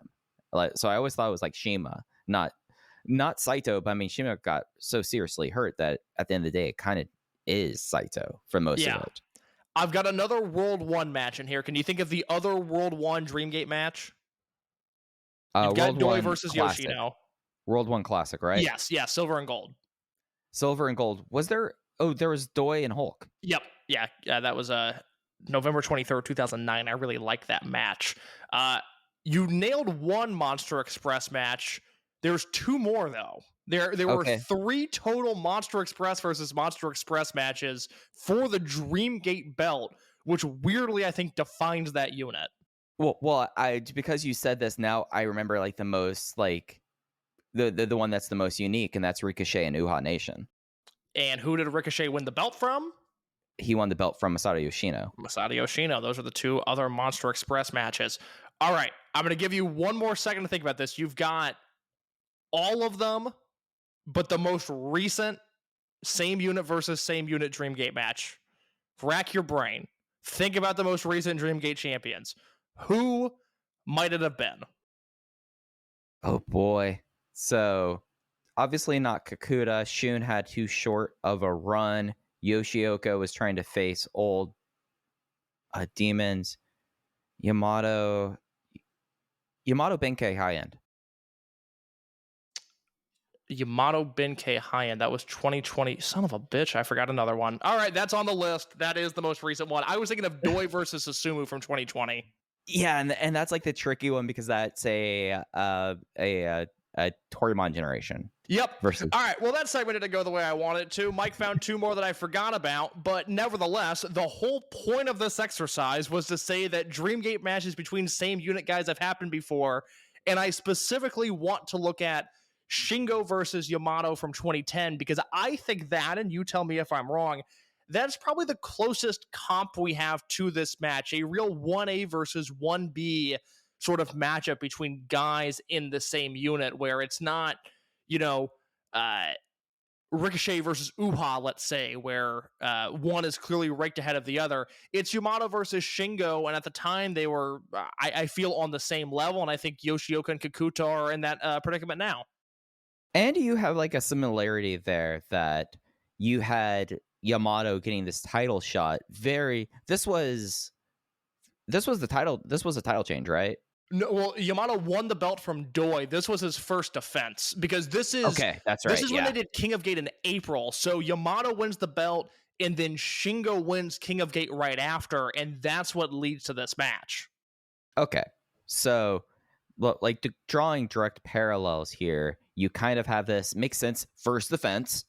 So I always thought it was like Shima, not Saito, but I mean Shima got so seriously hurt that at the end of the day it kind of is Saito for most of it.
I've got another World 1 match in here. Can you think of the other World 1 Dreamgate match? You've got Doi versus
Classic.
Yoshino.
World 1 Classic, right?
Yes, yeah, silver and gold.
Silver and gold. Was there? Oh, there was Doi and Hulk.
Yep. Yeah, that was November 23rd, 2009. I really like that match. You nailed one Monster Express match. There's 2 more, though. There were 3 total Monster Express versus Monster Express matches for the Dreamgate belt, which weirdly I think defines that unit.
Well, because you said this now, I remember like the most like the one that's the most unique, and that's Ricochet and Uhaa Nation.
And who did Ricochet win the belt from?
He won the belt from Masato Yoshino.
Those are the 2 other Monster Express matches. All right, I'm going to give you one more second to think about this. You've got all of them, but the most recent same unit versus same unit Dreamgate match. Rack your brain. Think about the most recent Dreamgate champions. Who might it have been?
Oh boy. So obviously not Kikuta. Shun had too short of a run. Yoshioka was trying to face old demons. Yamato Benkei high end.
Yamato Benkei high end. That was 2020. Son of a bitch. I forgot another one. All right, that's on the list. That is the most recent one. I was thinking of Doi versus Susumu from 2020.
Yeah, and that's like the tricky one because that's a Torimon generation.
Yep. All right. Well, that segment didn't go the way I wanted it to. Mike found 2 more that I forgot about, but nevertheless, the whole point of this exercise was to say that Dreamgate matches between same unit guys have happened before, and I specifically want to look at Shingo versus Yamato from 2010 because I think that, and you tell me if I'm wrong, that's probably the closest comp we have to this match, a real 1A versus 1B sort of matchup between guys in the same unit where it's not, Ricochet versus Uhaa, let's say, where one is clearly ranked ahead of the other. It's Yamato versus Shingo, and at the time they were, I feel, on the same level, and I think Yoshioka and Kikuta are in that predicament now.
And you have like a similarity there that you had Yamato getting this title shot. This was This was a title change, right?
No, well, Yamato won the belt from Doi. This was his first defense because this is
Okay, that's right.
This is when they did King of Gate in April. So Yamato wins the belt, and then Shingo wins King of Gate right after, and that's what leads to this match.
Okay, so look, like drawing direct parallels here, you kind of have this makes sense. First defense,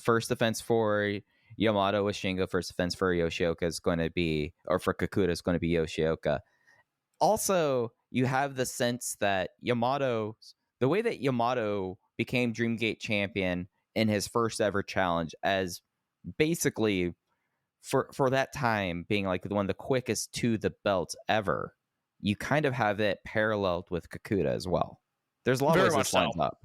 first defense for Yamato with Shingo. First defense for Yoshioka is going to be, or for Kikuta is going to be Yoshioka. Also, you have the sense that the way that Yamato became Dreamgate champion in his first ever challenge, as basically for that time being like one of the quickest to the belt ever, you kind of have it paralleled with Kikuta as well. There's a lot of ways this lines up.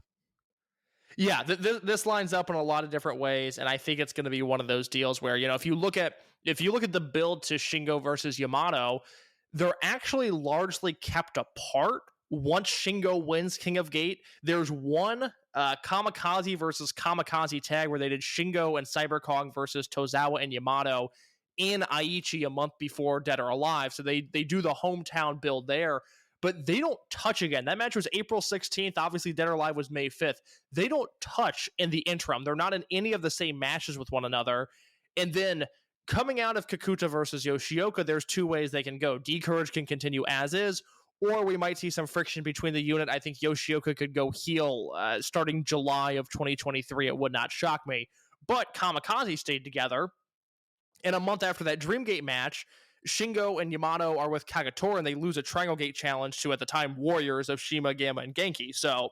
Yeah, this lines up in a lot of different ways, and I think it's going to be one of those deals where, if you look at the build to Shingo versus Yamato, they're actually largely kept apart. Once Shingo wins King of Gate, there's one Kamikaze versus Kamikaze tag where they did Shingo and Cyberkong versus Tozawa and Yamato in Aichi a month before Dead or Alive. So they do the hometown build there, but they don't touch again. That match was April 16th. Obviously, Dead or Alive was May 5th. They don't touch in the interim. They're not in any of the same matches with one another. And then coming out of Kikuta versus Yoshioka, there's two ways they can go. D-Courage can continue as is, or we might see some friction between the unit. I think Yoshioka could go heel starting July of 2023. It would not shock me. But Kamikaze stayed together. And a month after that Dreamgate match, Shingo and Yamato are with Kagetora, and they lose a Triangle Gate challenge to, at the time, Warriors of Shima, Gamma, and Genki. So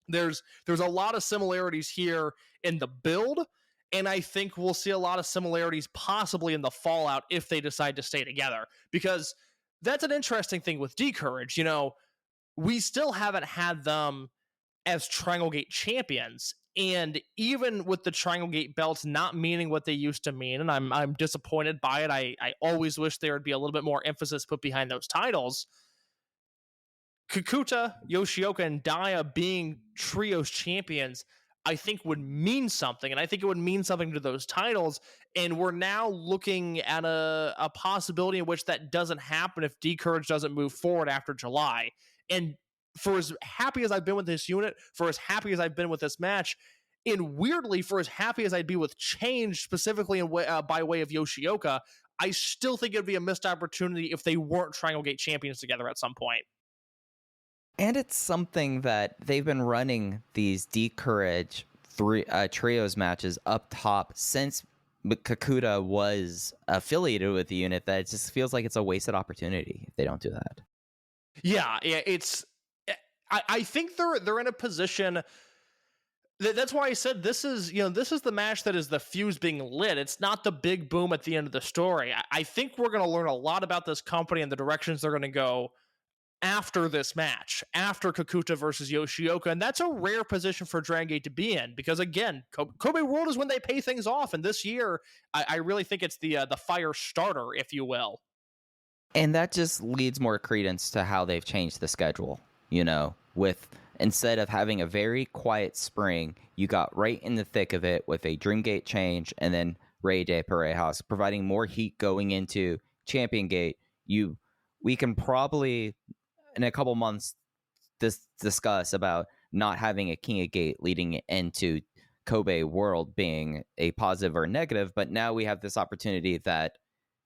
there's a lot of similarities here in the build, and I think we'll see a lot of similarities possibly in the fallout if they decide to stay together. Because that's an interesting thing with D-Courage. We still haven't had them as Triangle Gate champions. And even with the Triangle Gate belts not meaning what they used to mean, and I'm disappointed by it. I always wish there would be a little bit more emphasis put behind those titles. Kikuta, Yoshioka, and Daya being trios champions, I think would mean something, and I think it would mean something to those titles. And we're now looking at a possibility in which that doesn't happen if D-Courage doesn't move forward after July. And for as happy as I've been with this unit, for as happy as I've been with this match, and weirdly, for as happy as I'd be with change, specifically by way of Yoshioka, I still think it'd be a missed opportunity if they weren't Triangle Gate champions together at some point.
And it's something that they've been running these D-Courage trios matches up top since Kikuta was affiliated with the unit, that it just feels like it's a wasted opportunity if they don't do that.
Yeah, it's... I think they're in a position. That's why I said this is the match that is the fuse being lit. It's not the big boom at the end of the story. I think we're going to learn a lot about this company and the directions they're going to go after this match, after Kikuta versus Yoshioka, and that's a rare position for Dragongate to be in because, again, Kobe World is when they pay things off, and this year I really think it's the fire starter, if you will.
And that just leads more credence to how they've changed the schedule. With instead of having a very quiet spring, you got right in the thick of it with a Dreamgate change and then Rey de Parejas, providing more heat going into Champion Gate. We can probably, in a couple months, discuss about not having a King of Gate leading into Kobe World being a positive or negative, but now we have this opportunity that,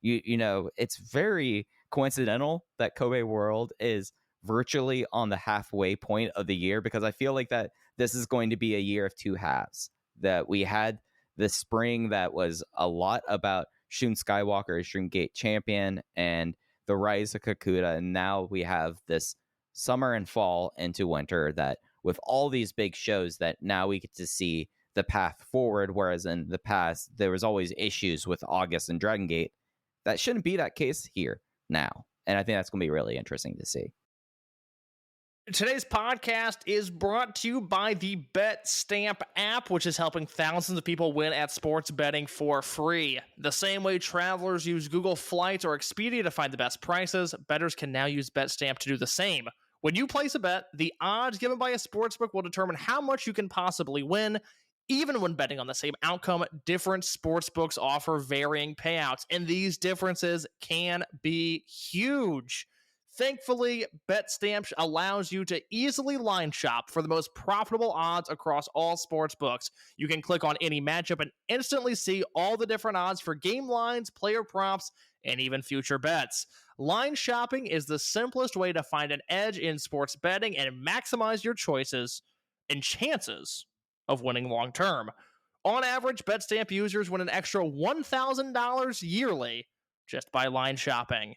it's very coincidental that Kobe World is virtually on the halfway point of the year, because I feel like that this is going to be a year of two halves. That we had the spring that was a lot about Shun Skywalker as Dreamgate champion and the rise of Kikuta, and now we have this summer and fall into winter that with all these big shows that now we get to see the path forward, whereas in the past there was always issues with August and Dragongate. That shouldn't be that case here now, and I think that's going to be really interesting to see.
Today's podcast is brought to you by the Bet Stamp app, which is helping thousands of people win at sports betting for free. The same way travelers use Google Flights or Expedia to find the best prices, bettors can now use Bet Stamp to do the same. When you place a bet, the odds given by a sportsbook will determine how much you can possibly win. Even when betting on the same outcome, different sportsbooks offer varying payouts, and these differences can be huge. Thankfully, BetStamp allows you to easily line shop for the most profitable odds across all sportsbooks. You can click on any matchup and instantly see all the different odds for game lines, player props, and even future bets. Line shopping is the simplest way to find an edge in sports betting and maximize your choices and chances of winning long term. On average, BetStamp users win an extra $1,000 yearly just by line shopping.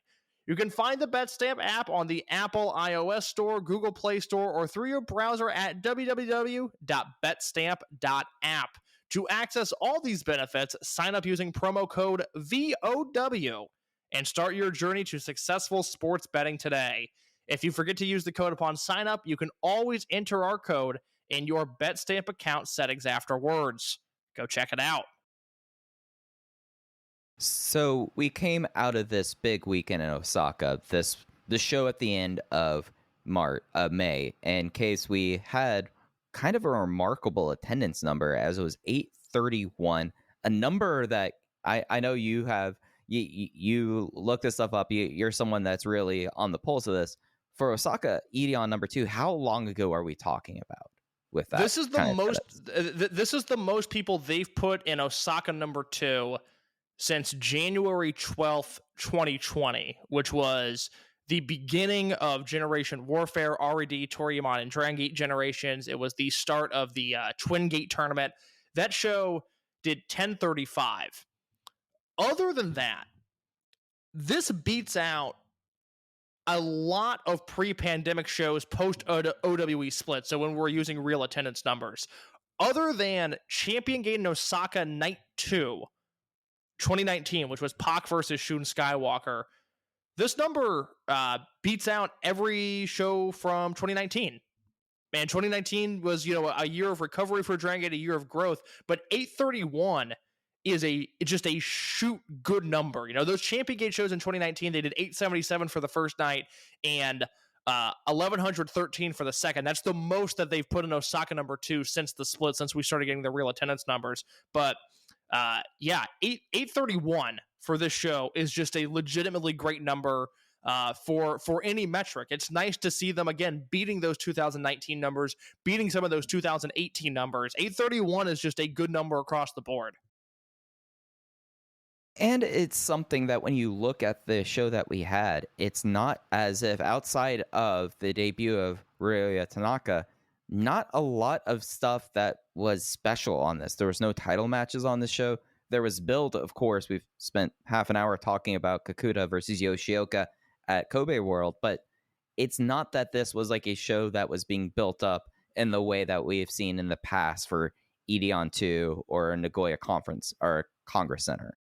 You can find the BetStamp app on the Apple iOS Store, Google Play Store, or through your browser at www.betstamp.app. To access all these benefits, sign up using promo code VOW and start your journey to successful sports betting today. If you forget to use the code upon sign up, you can always enter our code in your BetStamp account settings afterwards. Go check it out.
So we came out of this big weekend in Osaka, the show at the end of May, and Case, we had kind of a remarkable attendance number, as it was 831, a number that I know you have. You look this stuff up. You're someone that's really on the pulse of this. For Osaka, Eita number 2, how long ago are we talking about with that?
This is the most. This is the most people they've put in Osaka number 2 since January 12th, 2020, which was the beginning of Generation Warfare, RED, Toriyama, and Dragongate generations. It was the start of the Twin Gate tournament. That show did 1035. Other than that, this beats out a lot of pre-pandemic shows post-OWE split, so when we're using real attendance numbers. Other than Champion Gate in Osaka Night 2, 2019, which was Pac versus Shun Skywalker, this number beats out every show from 2019. Man, 2019 was, a year of recovery for Dragongate, a year of growth, but 831 is just a shoot good number. Those Champion Gate shows in 2019, they did 877 for the first night and 1113 for the second. That's the most that they've put in Osaka number 2 since the split, since we started getting the real attendance numbers. But 831 for this show is just a legitimately great number for any metric. It's nice to see them again beating those 2019 numbers, beating some of those 2018 numbers. 831 is just a good number across the board.
And it's something that when you look at the show that we had, it's not as if, outside of the debut of Ryoya Tanaka, not a lot of stuff that was special on this. There was no title matches on the show. There was build, of course. We've spent half an hour talking about Kikuta versus Yoshioka at Kobe World, but it's not that this was like a show that was being built up in the way that we have seen in the past for Eita 2 or Nagoya Conference or Congress Center.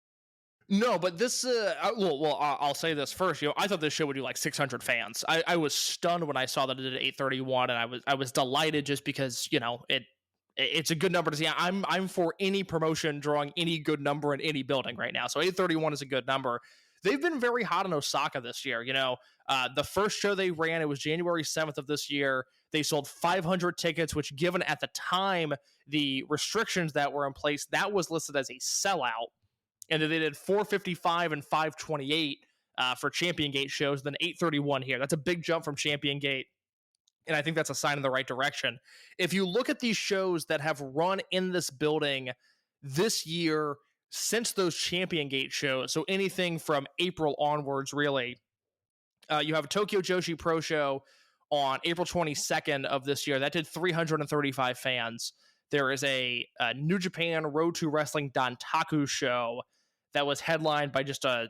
No, but this, I'll say this first. I thought this show would do like 600 fans. I was stunned when I saw that it did 831, and I was delighted just because it's a good number to see. I'm for any promotion drawing any good number in any building right now. So 831 is a good number. They've been very hot in Osaka this year. The first show they ran, it was January 7th of this year. They sold 500 tickets, which, given at the time the restrictions that were in place, that was listed as a sellout. And then they did 455 and 528 for Champion Gate shows, then 831 here. That's a big jump from Champion Gate, and I think that's a sign in the right direction. If you look at these shows that have run in this building this year since those Champion Gate shows, so anything from April onwards, really, you have a Tokyo Joshi Pro Show on April 22nd of this year. That did 335 fans. There is a New Japan Road to Wrestling Dantaku show that was headlined by just an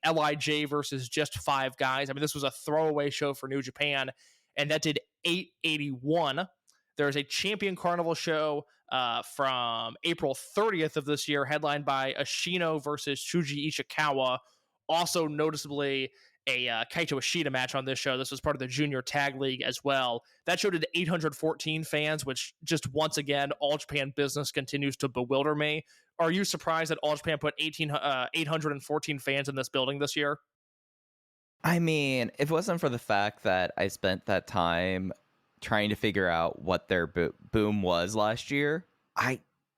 LIJ versus just 5 guys. I mean, this was a throwaway show for New Japan, and that did 881. There's a Champion Carnival show from April 30th of this year, headlined by Ashino versus Shuji Ishikawa. Also noticeably a Kaito Ishida match on this show. This was part of the Junior Tag League as well. That show did 814 fans, which just once again, All Japan business continues to bewilder me. Are you surprised that All Japan put 814 fans in this building this year?
I mean, if it wasn't for the fact that I spent that time trying to figure out what their boom was last year,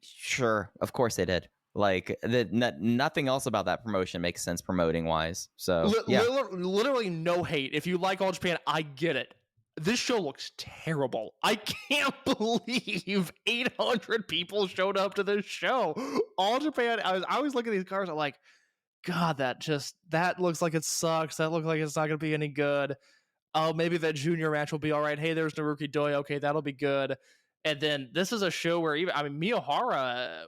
Sure, of course they did. Like nothing else about that promotion makes sense promoting wise. So
Literally no hate. If you like All Japan, I get it. This show looks terrible. I can't believe 800 people showed up to this show. All Japan. I was looking at these cars. I'm like, God, that looks like it sucks. That looks like it's not going to be any good. Oh, maybe that junior match will be all right. Hey, there's Naruki Doi. Okay, that'll be good. And then this is a show where Miyahara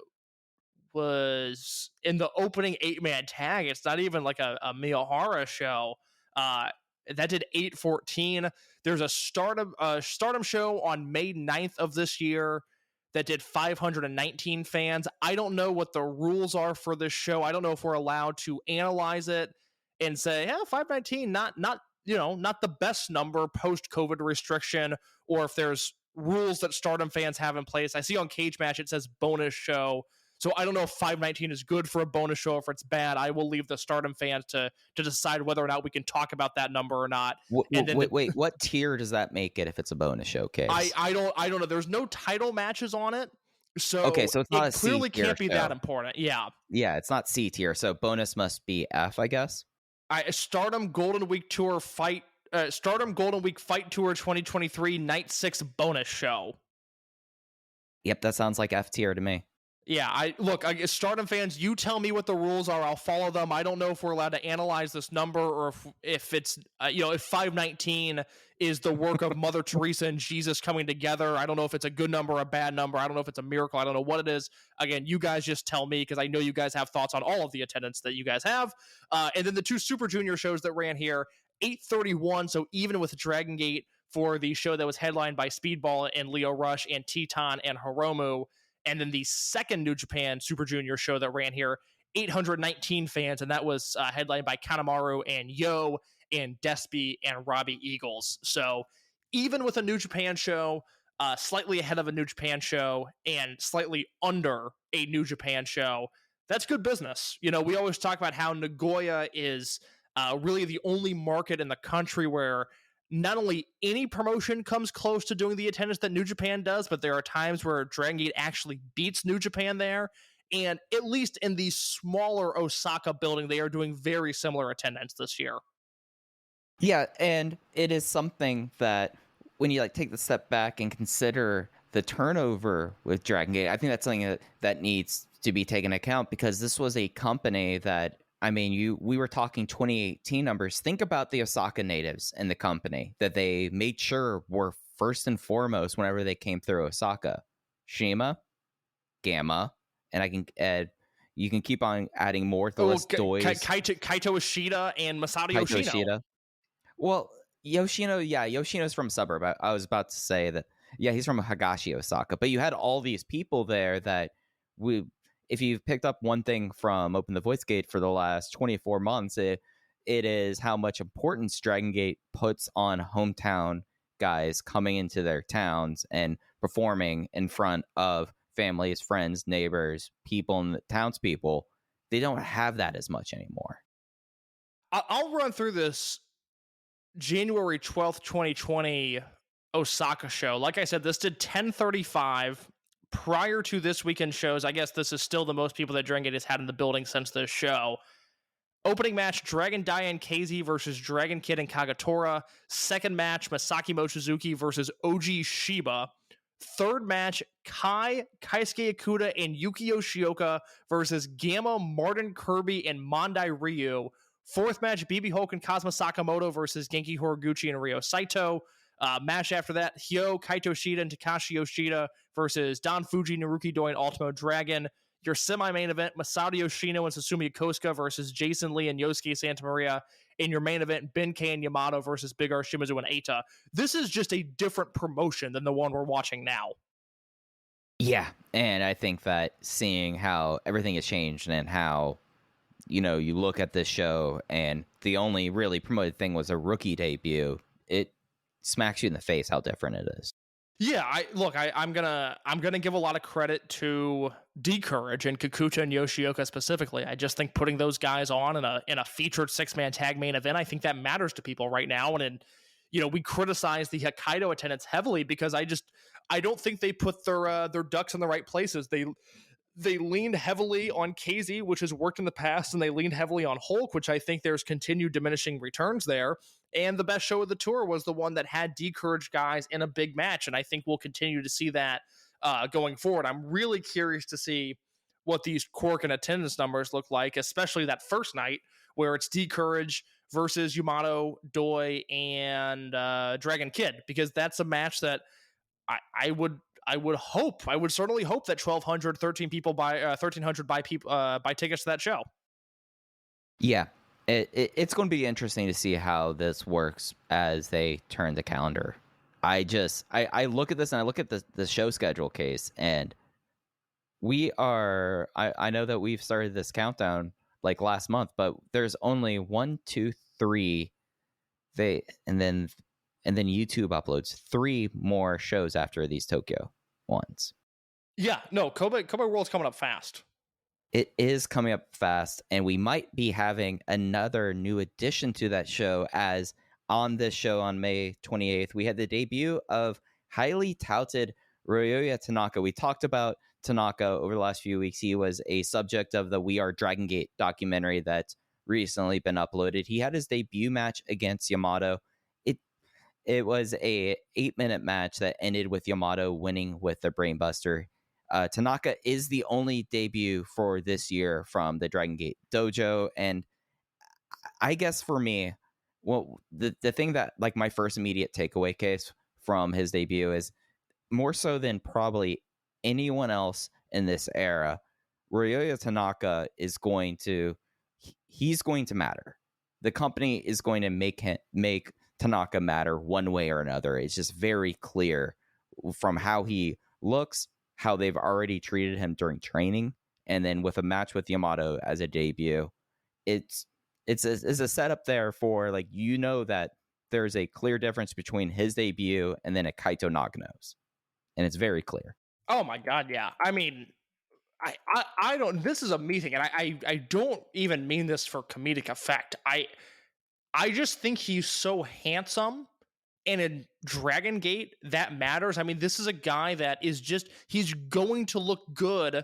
was in the opening 8-man tag. It's not even like a Miyahara show. That did 814. There's a Stardom show on May 9th of this year that did 519 fans. I don't know what the rules are for this show. I don't know if we're allowed to analyze it and say, yeah, 519, not the best number post-COVID restriction, or if there's rules that Stardom fans have in place. I see on Cage Match it says bonus show. So I don't know if 519 is good for a bonus show or if it's bad. I will leave the Stardom fans to decide whether or not we can talk about that number or not.
Wait, what tier does that make it if it's a bonus showcase?
I don't know. There's no title matches on it. So
okay, so it's not
it clearly can't be that important. Yeah.
Yeah, it's not C tier. So bonus must be F, I guess.
Stardom Golden Week Tour Fight Tour 2023 Night 6 bonus show.
Yep, that sounds like F tier to me.
Yeah, Stardom fans, you tell me what the rules are. I'll follow them. I don't know if we're allowed to analyze this number or if it's, if 519 is the work of Mother Teresa and Jesus coming together. I don't know if it's a good number or a bad number. I don't know if it's a miracle. I don't know what it is. Again, you guys just tell me because I know you guys have thoughts on all of the attendance that you guys have. And then the two Super Junior shows that ran here, 831. So even with Dragongate for the show that was headlined by Speedball and Leo Rush and Teton and Hiromu. And then the second New Japan Super Junior show that ran here, 819 fans, and that was headlined by Kanemaru and Yo and Despy and Robbie Eagles. So even with a New Japan show, slightly ahead of a New Japan show and slightly under a New Japan show, that's good business. We always talk about how Nagoya is really the only market in the country where not only any promotion comes close to doing the attendance that New Japan does, but there are times where Dragongate actually beats New Japan there. And at least in the smaller Osaka building, they are doing very similar attendance this year.
Yeah, and it is something that when you take the step back and consider the turnover with Dragongate, I think that's something that needs to be taken into account because this was a company that we were talking 2018 numbers. Think about the Osaka natives in the company that they made sure were first and foremost whenever they came through Osaka. Shima, Gamma, and you can keep on adding more to the list.
Kaito Ishida and Masato Yoshino.
Well, Yoshino's from suburb. I was about to say that, yeah, he's from Higashi, Osaka. But you had all these people there that if you've picked up one thing from Open the Voice Gate for the last 24 months, it is how much importance Dragongate puts on hometown guys coming into their towns and performing in front of families, friends, neighbors, people, and townspeople. They don't have that as much anymore.
I'll run through this January 12th, 2020 Osaka show. Like I said, this did 1035. Prior to this weekend shows, I guess this is still the most people that Dragongate has had in the building since this show. Opening match, Dragon Diane KZ versus Dragon Kid and Kagatora. Second match, Masaki Mochizuki versus OG Shiba. Third match, Kaisuke Ikuta and Yuki Yoshioka versus Gamma, Martin Kirby, and Mondai Ryu. Fourth match, BB Hulk and Kazuma Sakamoto versus Genki Horiguchi and Ryo Saito. Match after that, Hyo, Kaito Shida, and Takashi Yoshida versus Don Fuji, Naruki Doi, and Ultimo Dragon. Your semi-main event, Masato Yoshino and Susumu Yokosuka versus Jason Lee and Yosuke Santa Maria. In your main event, Ben-K and Yamato versus Big R Shimizu and Eita. This is just a different promotion than the one we're watching now.
Yeah, and I think that seeing how everything has changed and how, you look at this show and the only really promoted thing was a rookie debut, it smacks you in the face how different it is.
Yeah, I'm gonna give a lot of credit to D-Courage and Kikuta and Yoshioka specifically. I just think putting those guys on in a featured 6-man tag main event, I think that matters to people right now. And we criticize the Hokkaido attendance heavily because I don't think they put their ducks in the right places. They leaned heavily on KZ, which has worked in the past, and they leaned heavily on Hulk, which I think there's continued diminishing returns there. And the best show of the tour was the one that had D'Courage guys in a big match, and I think we'll continue to see that going forward. I'm really curious to see what these Cork and attendance numbers look like, especially that first night where it's D'Courage versus Yamato, Doi, and Dragon Kid, because that's a match that I would certainly hope that 1,200, 1,300 buy tickets to that show.
Yeah, it's going to be interesting to see how this works as they turn the calendar. I look at this and I look at the show schedule case, and I know that we've started this countdown like last month, but there's only 1, 2, 3. And then YouTube uploads 3 more shows after these Tokyo ones.
Yeah, no, Kobe World's coming up fast.
It is coming up fast, and we might be having another new addition to that show, as on this show on May 28th, we had the debut of highly touted Ryoya Tanaka. We talked about Tanaka over the last few weeks. He was a subject of the We Are Dragongate documentary that's recently been uploaded. He had his debut match against Yamato. It was a 8-minute match that ended with Yamato winning with the Brainbuster. Tanaka is the only debut for this year from the Dragongate dojo, and I guess for me, well, the thing that, like, my first immediate takeaway case from his debut is, more so than probably anyone else in this era, Ryoya Tanaka is going to matter. The company is going to make Tanaka matter one way or another. It's just very clear from how he looks, how they've already treated him during training, and then with a match with Yamato as a debut, it's a setup there for, like, that there's a clear difference between his debut and then a Kaito Nagano's, and it's very clear.
Oh my God, yeah. I mean, I don't. This is a meeting, and I don't even mean this for comedic effect. I just think he's so handsome, and in Dragon Gate, that matters. I mean, this is a guy that is he's going to look good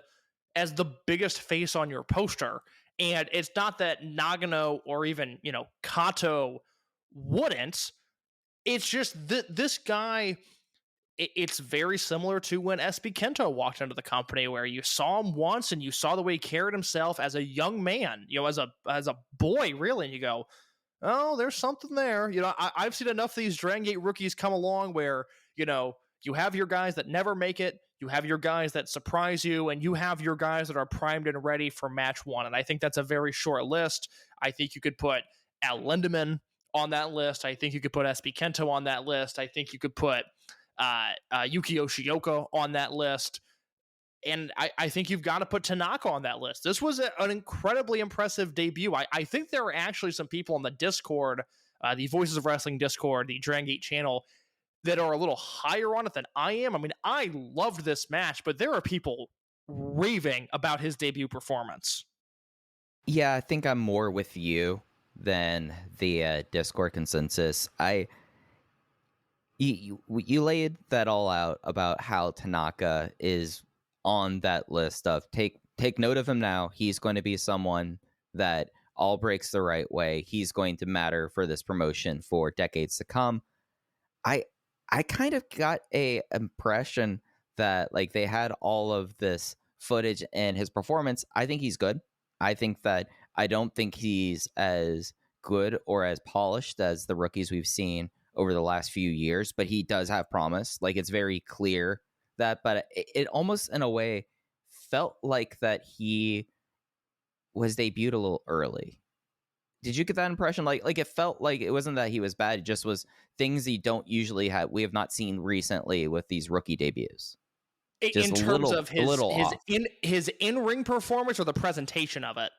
as the biggest face on your poster. And it's not that Nagano or even, Kato wouldn't. It's just this guy, it's very similar to when SB Kento walked into the company, where you saw him once and you saw the way he carried himself as a young man, as a boy, really, and you go, oh, there's something there. I've seen enough of these Dragon Gate rookies come along where, you have your guys that never make it, you have your guys that surprise you, and you have your guys that are primed and ready for match one. And I think that's a very short list. I think you could put Al Lindemann on that list. I think you could put SB Kento on that list. I think you could put Yuki Yoshioka on that list. And I think you've got to put Tanaka on that list. This was an incredibly impressive debut. I think there are actually some people on the Discord, the Voices of Wrestling Discord, the Dragon Gate channel, that are a little higher on it than I am. I mean, I loved this match, but there are people raving about his debut performance.
Yeah, I think I'm more with you than the Discord consensus. You laid that all out about how Tanaka is on that list of take note of him now. He's going to be someone that all breaks the right way. He's going to matter for this promotion for decades to come. I kind of got a impression that, like, they had all of this footage and his performance. I think he's good. I don't think he's as good or as polished as the rookies we've seen over the last few years, but he does have promise. Like, it's very clear that, but it almost in a way felt like that he was debuted a little early. Did you get that impression? Like it felt like it wasn't that he was bad. It just was things he don't usually have. We have not seen recently with these rookie debuts.
Just in terms of his in-ring performance or the presentation of it?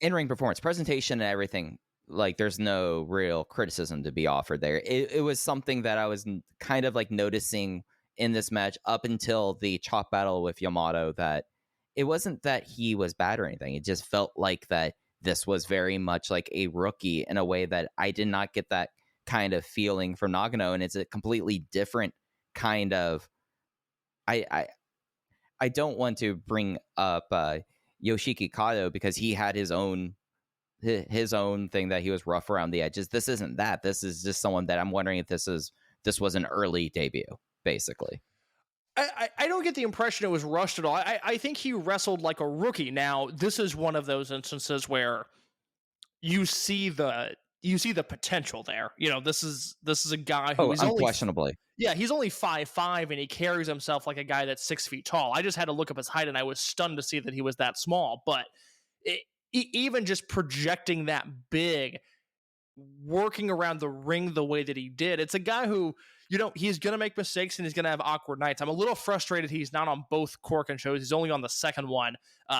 In-ring performance, presentation and everything. Like, there's no real criticism to be offered there. It was something that I was kind of like noticing in this match up until the chalk battle with Yamato, that it wasn't that he was bad or anything. It just felt like that this was very much like a rookie in a way that I did not get that kind of feeling from Nagano, and it's a completely different kind of. I don't want to bring up Yoshiki Kato because he had his own thing that he was rough around the edges. This isn't that. This is just someone that I'm wondering if this was an early debut, basically.
I don't get the impression it was rushed at all. I think he wrestled like a rookie. Now, this is one of those instances where you see the potential there. This is a guy who is
unquestionably.
he's only 5'5", and he carries himself like a guy that's 6 feet tall. I just had to look up his height, and I was stunned to see that he was that small. But even just projecting that big, working around the ring the way that he did, it's a guy who, he's going to make mistakes and he's going to have awkward nights. I'm a little frustrated he's not on both Corkin shows. He's only on the second one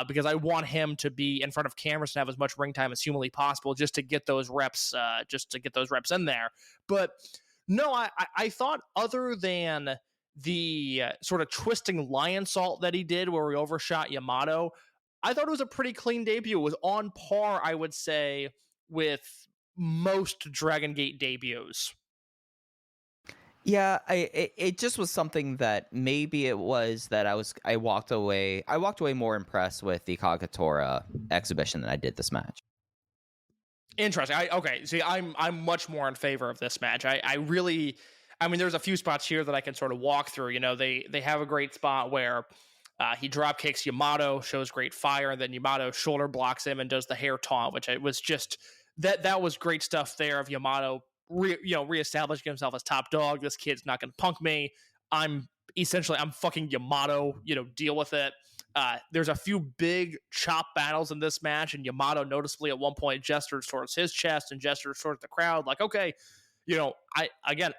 because I want him to be in front of cameras and have as much ring time as humanly possible just to get those reps in there. But no, I thought other than the sort of twisting lion salt that he did where he overshot Yamato, I thought it was a pretty clean debut. It was on par, I would say, with most Dragon Gate debuts.
Yeah, it just was something that maybe it was that I walked away more impressed with the Kagetora exhibition than I did this match.
Interesting. See, I'm much more in favor of this match. I mean, there's a few spots here that I can sort of walk through. They have a great spot where he drop kicks Yamato, shows great fire, and then Yamato shoulder blocks him and does the hair taunt, which it was just that was great stuff there of Yamato reestablishing himself as top dog. This kid's not going to punk me. I'm fucking Yamato, deal with it. There's a few big chop battles in this match, and Yamato noticeably at one point gestures towards his chest and gestures towards the crowd like, okay,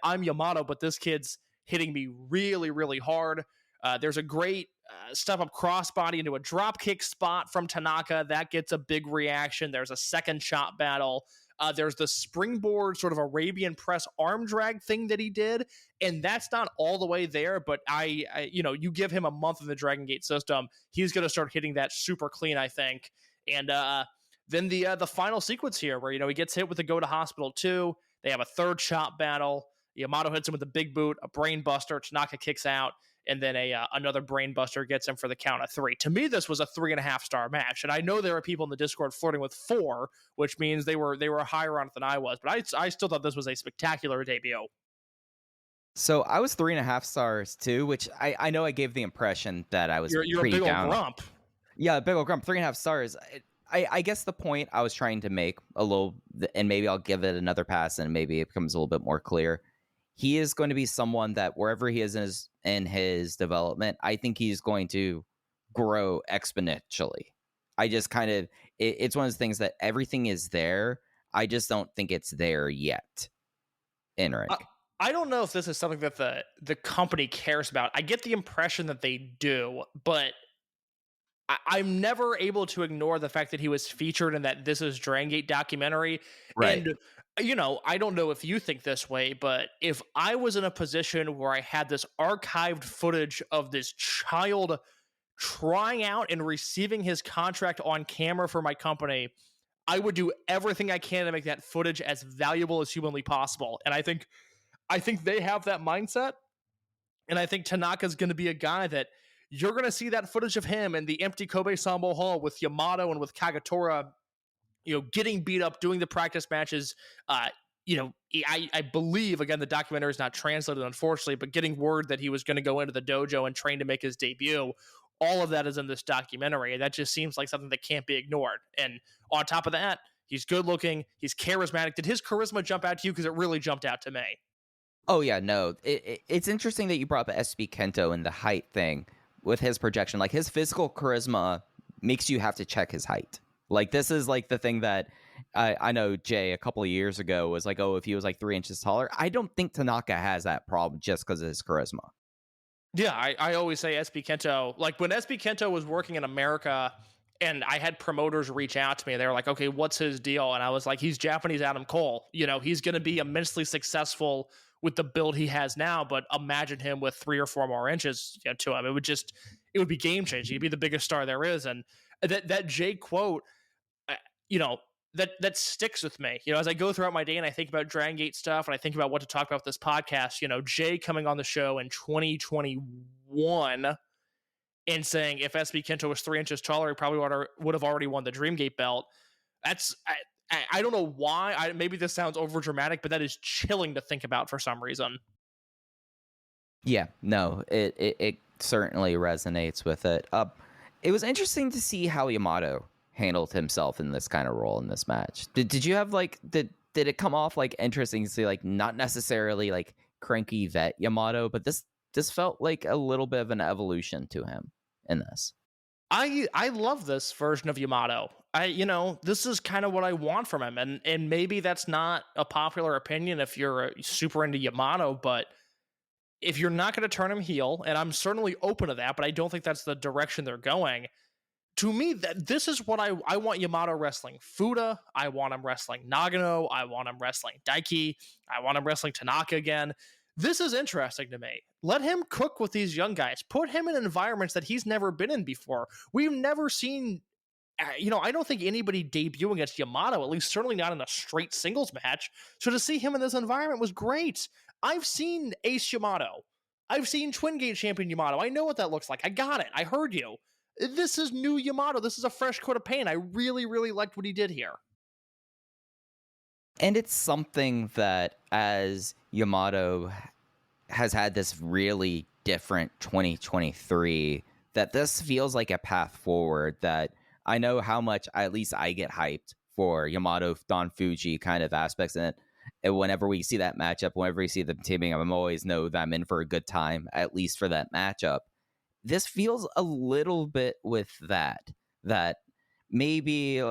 I'm Yamato, but this kid's hitting me really, really hard. There's a great step up crossbody into a drop kick spot from Tanaka. That gets a big reaction. There's a second chop battle. There's the springboard sort of Arabian press arm drag thing that he did, and that's not all the way there, but you give him a month in the Dragon Gate system, he's going to start hitting that super clean, I think. And then the final sequence here where, he gets hit with the Go to Hospital 2. They have a third chop battle. Yamato hits him with a big boot, a brain buster. Tanaka kicks out, and then another brain buster gets him for the count of 3. To me, this was a 3.5-star match, and I know there are people in the Discord flirting with 4, which means they were higher on it than I was. But I still thought this was a spectacular debut.
So I was 3.5 stars too, which I know I gave the impression that I was
you're
pretty
a big
down.
Old grump.
Yeah, big old grump. 3.5 stars. I guess the point I was trying to make a little, and maybe I'll give it another pass, and maybe it becomes a little bit more clear. He is going to be someone that wherever he is in his development, I think he's going to grow exponentially. I just kind of, it's one of those things that everything is there. I just don't think it's there yet. Enric.
I don't know if this is something that the company cares about. I get the impression that they do, but I'm never able to ignore the fact that he was featured in that This Is Dragon Gate documentary.
Right.
And I don't know if you think this way, but if I was in a position where I had this archived footage of this child trying out and receiving his contract on camera for my company, I would do everything I can to make that footage as valuable as humanly possible. And I think they have that mindset. And I think Tanaka's going to be a guy that you're going to see that footage of him in the empty Kobe Sambo Hall with Yamato and with Kagetora, getting beat up, doing the practice matches. I believe, again, the documentary is not translated, unfortunately, but getting word that he was going to go into the dojo and train to make his debut. All of that is in this documentary. And that just seems like something that can't be ignored. And on top of that, he's good looking. He's charismatic. Did his charisma jump out to you? Because it really jumped out to me.
Oh, yeah, no. It's interesting that you brought up SB Kento and the height thing with his projection. Like, his physical charisma makes you have to check his height. Like, this is like the thing that I know Jay a couple of years ago was like, oh, if he was like 3 inches taller. I don't think Tanaka has that problem just because of his charisma.
Yeah, I always say SB Kento. Like, when SB Kento was working in America and I had promoters reach out to me, they were like, okay, what's his deal? And I was like, he's Japanese Adam Cole. He's going to be immensely successful with the build he has now, but imagine him with 3 or 4 more inches to him. It would be game changing. He'd be the biggest star there is. And that Jay quote, that sticks with me. As I go throughout my day and I think about Dragon Gate stuff and I think about what to talk about with this podcast, Jay coming on the show in 2021 and saying if SB Kento was 3 inches taller, he probably would have already won the Dreamgate belt. That's I don't know why. Maybe this sounds over dramatic, but that is chilling to think about for some reason.
Yeah, no, it certainly resonates with it. It was interesting to see how Yamato handled himself in this kind of role in this match. Did you have did it come off interesting to see not necessarily cranky vet Yamato, but this felt like a little bit of an evolution to him in this.
I love this version of Yamato. This is kind of what I want from him, and maybe that's not a popular opinion if you're super into Yamato, but if you're not going to turn him heel, and I'm certainly open to that, but I don't think that's the direction they're going. To me, this is what I want Yamato wrestling Fuda. I want him wrestling Nagano. I want him wrestling Daiki. I want him wrestling Tanaka again. This is interesting to me. Let him cook with these young guys. Put him in environments that he's never been in before. We've never seen, I don't think anybody debut against Yamato, at least certainly not in a straight singles match. So to see him in this environment was great. I've seen Ace Yamato. I've seen Twin Gate Champion Yamato. I know what that looks like. I got it. I heard you. This is new Yamato. This is a fresh coat of paint. I really, really liked what he did here.
And it's something that as Yamato has had this really different 2023, that this feels like a path forward that I know how much at least I get hyped for Yamato, Don Fuji kind of aspects in it. And whenever we see that matchup, whenever we see them teaming, I'm always know that I'm in for a good time, at least for that matchup. This feels a little bit with that maybe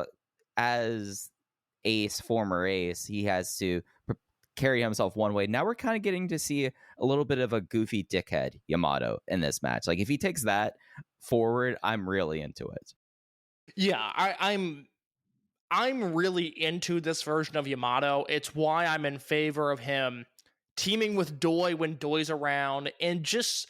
as former Ace, he has to carry himself one way. Now we're kind of getting to see a little bit of a goofy dickhead Yamato in this match. If he takes that forward, I'm really into it.
Yeah, I'm really into this version of Yamato. It's why I'm in favor of him teaming with Doi when Doi's around and just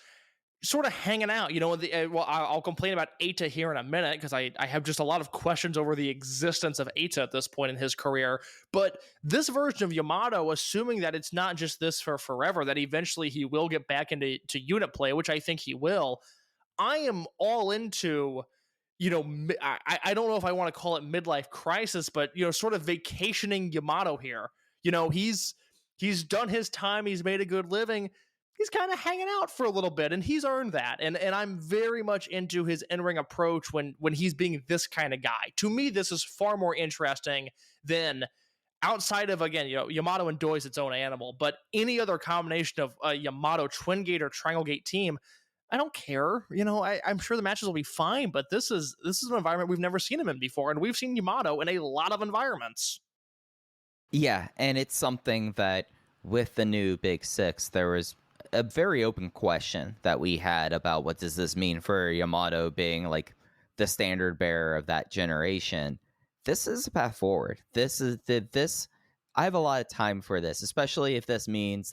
sort of hanging out. I'll complain about Eita here in a minute because I have just a lot of questions over the existence of Eita at this point in his career. But this version of Yamato, assuming that it's not just this for forever, that eventually he will get back into unit play, which I think he will, I am all into... I don't know if I want to call it midlife crisis, but, sort of vacationing Yamato here. He's done his time. He's made a good living. He's kind of hanging out for a little bit, and he's earned that. And I'm very much into his in-ring approach when he's being this kind of guy. To me, this is far more interesting than outside of, again, Yamato and Doi is its own animal, but any other combination of a Yamato Twin Gate or Triangle Gate team, I don't care. I'm sure the matches will be fine, but this is an environment we've never seen him in before, and we've seen Yamato in a lot of environments.
Yeah, and it's something that with the new Big Six, there was a very open question that we had about what does this mean for Yamato being the standard bearer of that generation. This is a path forward. I have a lot of time for this, especially if this means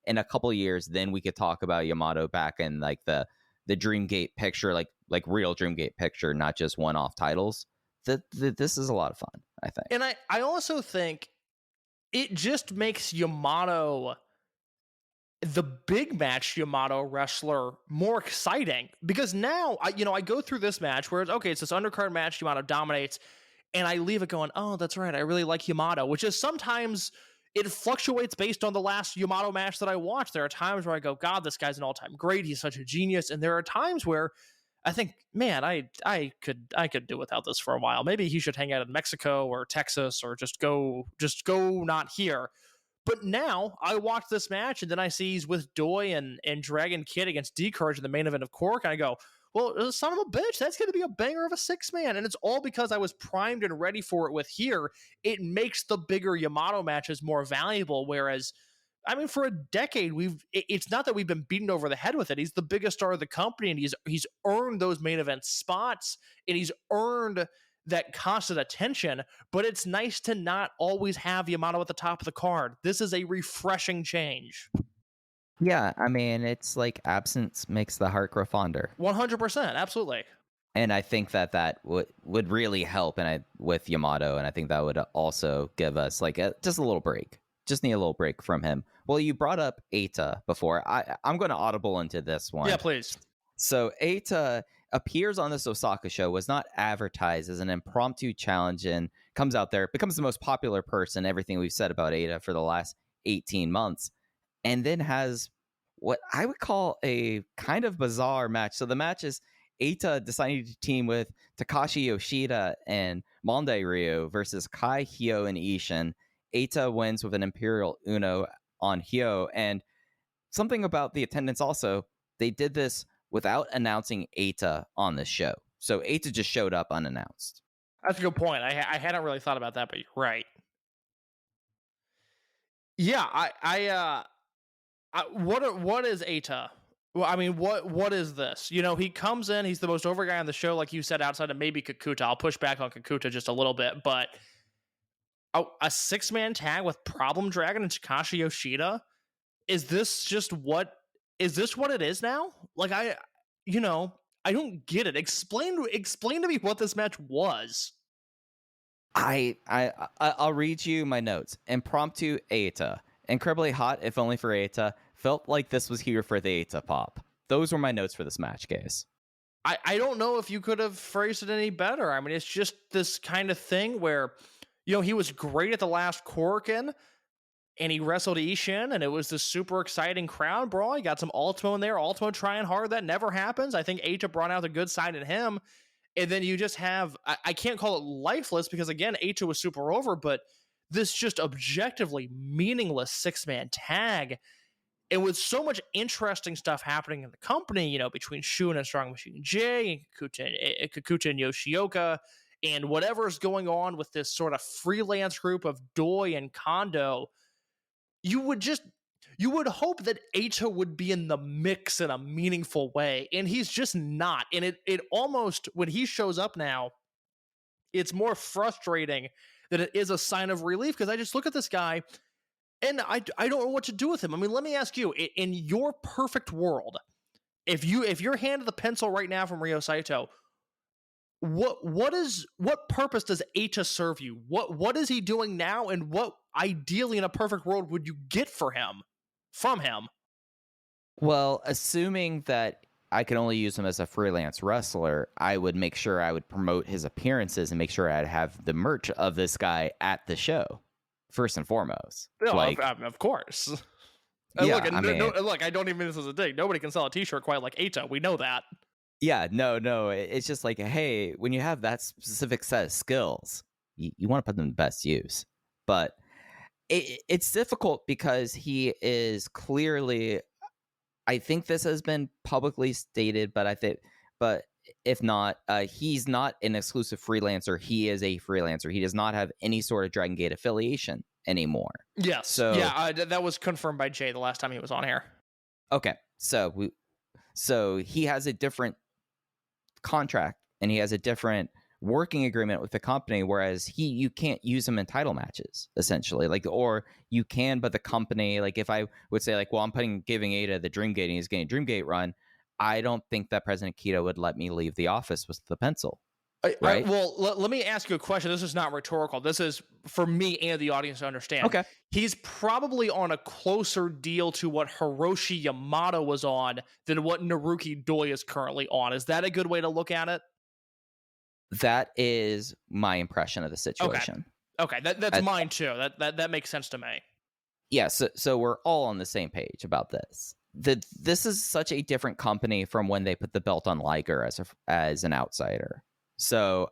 in a couple years, then we could talk about Yamato back in the Dreamgate picture, like real Dreamgate picture, not just one-off titles. This is a lot of fun, I think.
And I also think it just makes Yamato, the big match Yamato wrestler, more exciting because now I go through this match where it's this undercard match, Yamato dominates, and I leave it going, oh, that's right, I really like Yamato, which is sometimes it fluctuates based on the last Yamato match that I watched. There are times where I go, God, this guy's an all-time great. He's such a genius. And there are times where I think, man, I could do without this for a while. Maybe he should hang out in Mexico or Texas or just go not here. But now I watch this match and then I see he's with Doi and Dragon Kid against D-Courage in the main event of Cork. And I go, well, son of a bitch, that's going to be a banger of a 6-man. And it's all because I was primed and ready for it with here. It makes the bigger Yamato matches more valuable. Whereas, for a decade, it's not that we've been beaten over the head with it. He's the biggest star of the company, and he's earned those main event spots, and he's earned that constant attention. But it's nice to not always have Yamato at the top of the card. This is a refreshing change.
Yeah, it's absence makes the heart grow fonder.
100%, absolutely.
And I think that would really help with Yamato, and I think that would also give us like just a little break. Just need a little break from him. Well, you brought up Eita before. I'm going to audible into this one.
Yeah, please.
So Eita appears on this Osaka show, was not advertised as an impromptu challenge, and comes out there, becomes the most popular person, everything we've said about Eita for the last 18 months, and then has what I would call a kind of bizarre match. So the match is Eita deciding to team with Takashi Yoshida and Mondai Ryu versus Kai, Hyo, and Ishin. Eita wins with an Imperial Uno on Hyo, and something about the attendance also, they did this without announcing Eita on the show. So Eita just showed up unannounced.
That's a good point. I hadn't really thought about that, but you're right. Yeah, what is Eita? Well, I mean, what is this? You know, he comes in, he's the most over guy on the show, like you said, outside of maybe Kikuta. I'll push back on Kikuta just a little bit, but a 6-man tag with Problem Dragon and Takashi Yoshida? Is this what it is now? Like, I don't get it. Explain to me what this match was.
I'll read you my notes. Impromptu Eita. Incredibly hot, if only for Eita. Felt like this was here for the Eita pop. Those were my notes for this match, guys.
I don't know if you could have phrased it any better. I mean, it's just this kind of thing where, he was great at the last Korakuen, and he wrestled Ishin, and it was this super exciting crowd brawl. He got some Ultimo in there. Ultimo trying hard. That never happens. I think Eita brought out the good side in him. And then you just have, I can't call it lifeless because, again, Eita was super over, but this just objectively meaningless 6-man tag. And with so much interesting stuff happening in the company, between Shun and Strong Machine J and Kikuta and Yoshioka, and whatever's going on with this sort of freelance group of Doi and Kondo, you would hope that Eita would be in the mix in a meaningful way, and he's just not. And it almost, when he shows up now, it's more frustrating than it is a sign of relief, because I just look at this guy and I don't know what to do with him. I mean, let me ask you, in your perfect world, if you're handed the pencil right now from Ryo Saito, what purpose does Eita serve you? What is he doing now, and what ideally in a perfect world would you get from him?
Well, assuming that I could only use him as a freelance wrestler, I would make sure I would promote his appearances and make sure I'd have the merch of this guy at the show, first and foremost.
No, of course.
Yeah,
Look, I don't even mean this as a dig. Nobody can sell a t-shirt quite like Eita. We know that.
Yeah, no. It's just like, hey, when you have that specific set of skills, you want to put them to best use. But it's difficult because he is clearly, I think this has been publicly stated, but if not, he's not an exclusive freelancer. He is a freelancer. He does not have any sort of Dragongate affiliation anymore.
Yes.
So
that was confirmed by Jay the last time he was on here.
Okay. So he has a different contract and he has a different working agreement with the company, whereas you can't use him in title matches, essentially. Or you can, but the company, if I would say well, I'm giving Eita the Dreamgate and he's getting a Dreamgate run, I don't think that President Kito would let me leave the office with the pencil. Right?
Well, let me ask you a question. This is not rhetorical. This is for me and the audience to understand.
Okay.
He's probably on a closer deal to what Hiroshi Yamato was on than what Naruki Doi is currently on. Is that a good way to look at it?
That is my impression of the situation.
Okay, that's mine too. That makes sense to me.
Yeah, so we're all on the same page about this. This is such a different company from when they put the belt on Liger as an outsider. So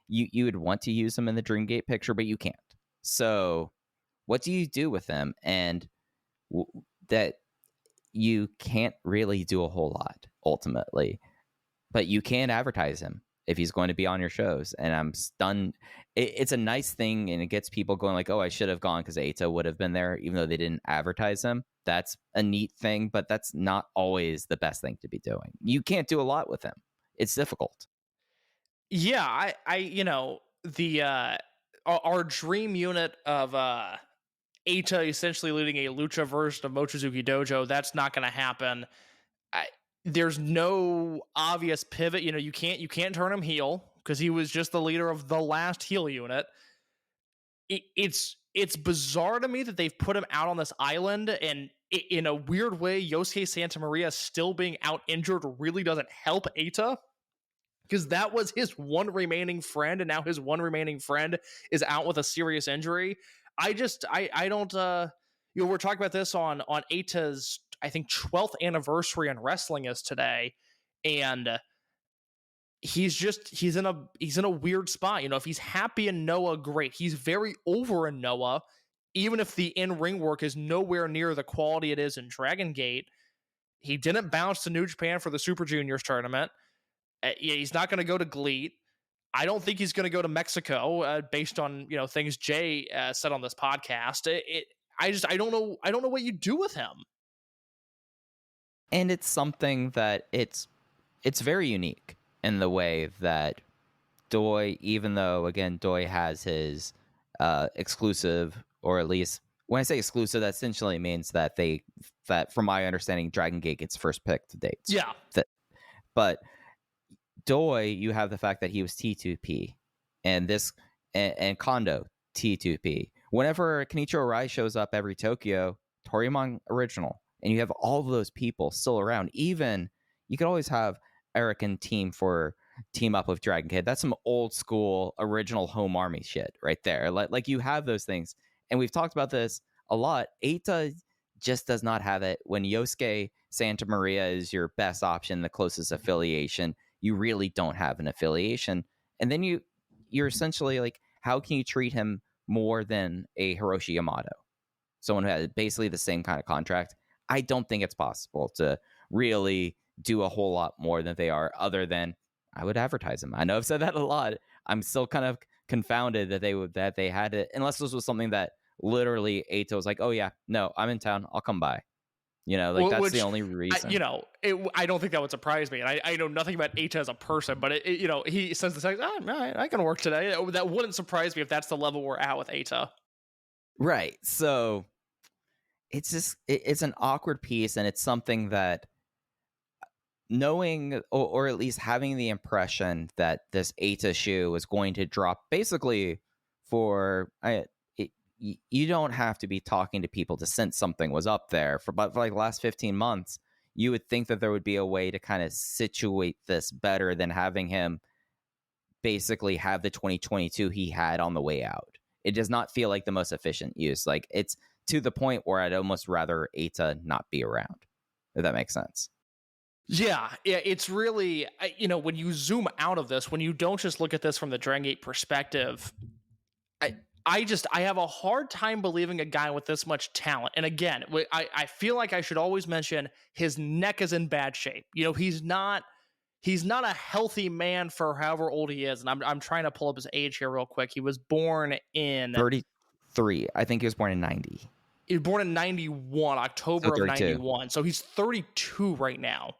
you would want to use him in the Dreamgate picture, but you can't. So what do you do with him? And that you can't really do a whole lot ultimately, but you can advertise him if he's going to be on your shows. And I'm stunned. It's a nice thing, and it gets people going oh, I should have gone because Eita would have been there, even though they didn't advertise him. That's a neat thing, but that's not always the best thing to be doing. You can't do a lot with him. It's difficult.
Yeah, our dream unit of Eita essentially leading a lucha version of Mochizuki Dojo, that's not going to happen. there's no obvious pivot. You can't turn him heel because he was just the leader of the last heel unit. It's bizarre to me that they've put him out on this island, and in a weird way, Yosuke Santa Maria still being out injured really doesn't help Eita, because that was his one remaining friend, and now his one remaining friend is out with a serious injury. I don't. We're talking about this on Eita's, I think, 12th anniversary in wrestling is today, and he's in a weird spot. If he's happy in Noah, great. He's very over in Noah, even if the in-ring work is nowhere near the quality it is in Dragon Gate. He didn't bounce to New Japan for the Super Juniors tournament. He's not going to go to GLEAT. I don't think he's going to go to Mexico, based on things Jay said on this podcast. I don't know what you do with him.
And it's something that it's very unique in the way that Doi, even though again Doi has his exclusive, or at least when I say exclusive, that essentially means that from my understanding, Dragon Gate gets first pick to dates.
Yeah.
But Doi, you have the fact that he was T2P, and Kondo T2P. Whenever Kenichiro Arai shows up every Tokyo, Toryumon original, and you have all of those people still around. Even you could always have Eric and team up with Dragon Gate. That's some old school original home army shit right there. Like you have those things, and we've talked about this a lot. Eita just does not have it. When Yosuke Santa Maria is your best option, the closest affiliation, you really don't have an affiliation. And then you're essentially like, how can you treat him more than a Hiroshi Yamato, someone who has basically the same kind of contract? I don't think it's possible to really do a whole lot more than they are, other than I would advertise him. I know I've said that a lot. I'm still kind of confounded that they had it, unless this was something that literally Eita was like, oh yeah, no, I'm in town, I'll come by. That's the only reason.
I don't think that would surprise me. And I know nothing about Eita as a person, but he says the same, I can work today. That wouldn't surprise me if that's the level we're at with Eita.
Right. So it's just, it's an awkward piece, and it's something that knowing, or at least having the impression that this Eita shoe is going to drop basically you don't have to be talking to people to sense something was up there but for like the last 15 months, you would think that there would be a way to kind of situate this better than having him basically have the 2022 he had on the way out. It does not feel like the most efficient use. Like, it's to the point where I'd almost rather Eita not be around, if that makes sense.
Yeah, it's really, when you zoom out of this, when you don't just look at this from the Dragon Gate perspective, I have a hard time believing a guy with this much talent. And again, I feel like I should always mention his neck is in bad shape. He's not a healthy man for however old he is. And I'm trying to pull up his age here real quick. He was born in
33. I think he was born in 90.
He was born in 91, October of 91. So he's 32 right now.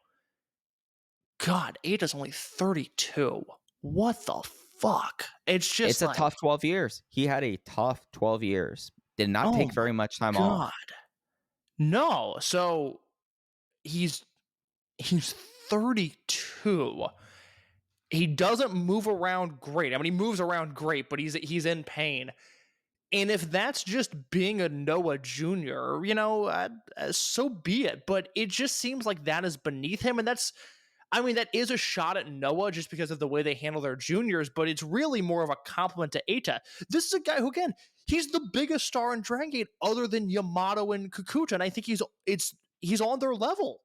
God, Eita's only 32. What the fuck? It's
a tough 12 years. He had a tough 12 years. Did not take very much time off.
No. So he's 32. He doesn't move around great. I mean, he moves around great, but he's in pain. And if that's just being a Noah Jr., so be it. But it just seems like that is beneath him. And that is a shot at Noah just because of the way they handle their juniors, but it's really more of a compliment to Eita. This is a guy who, again, he's the biggest star in Dragon Gate other than Yamato and Kikuta, and I think he's on their level.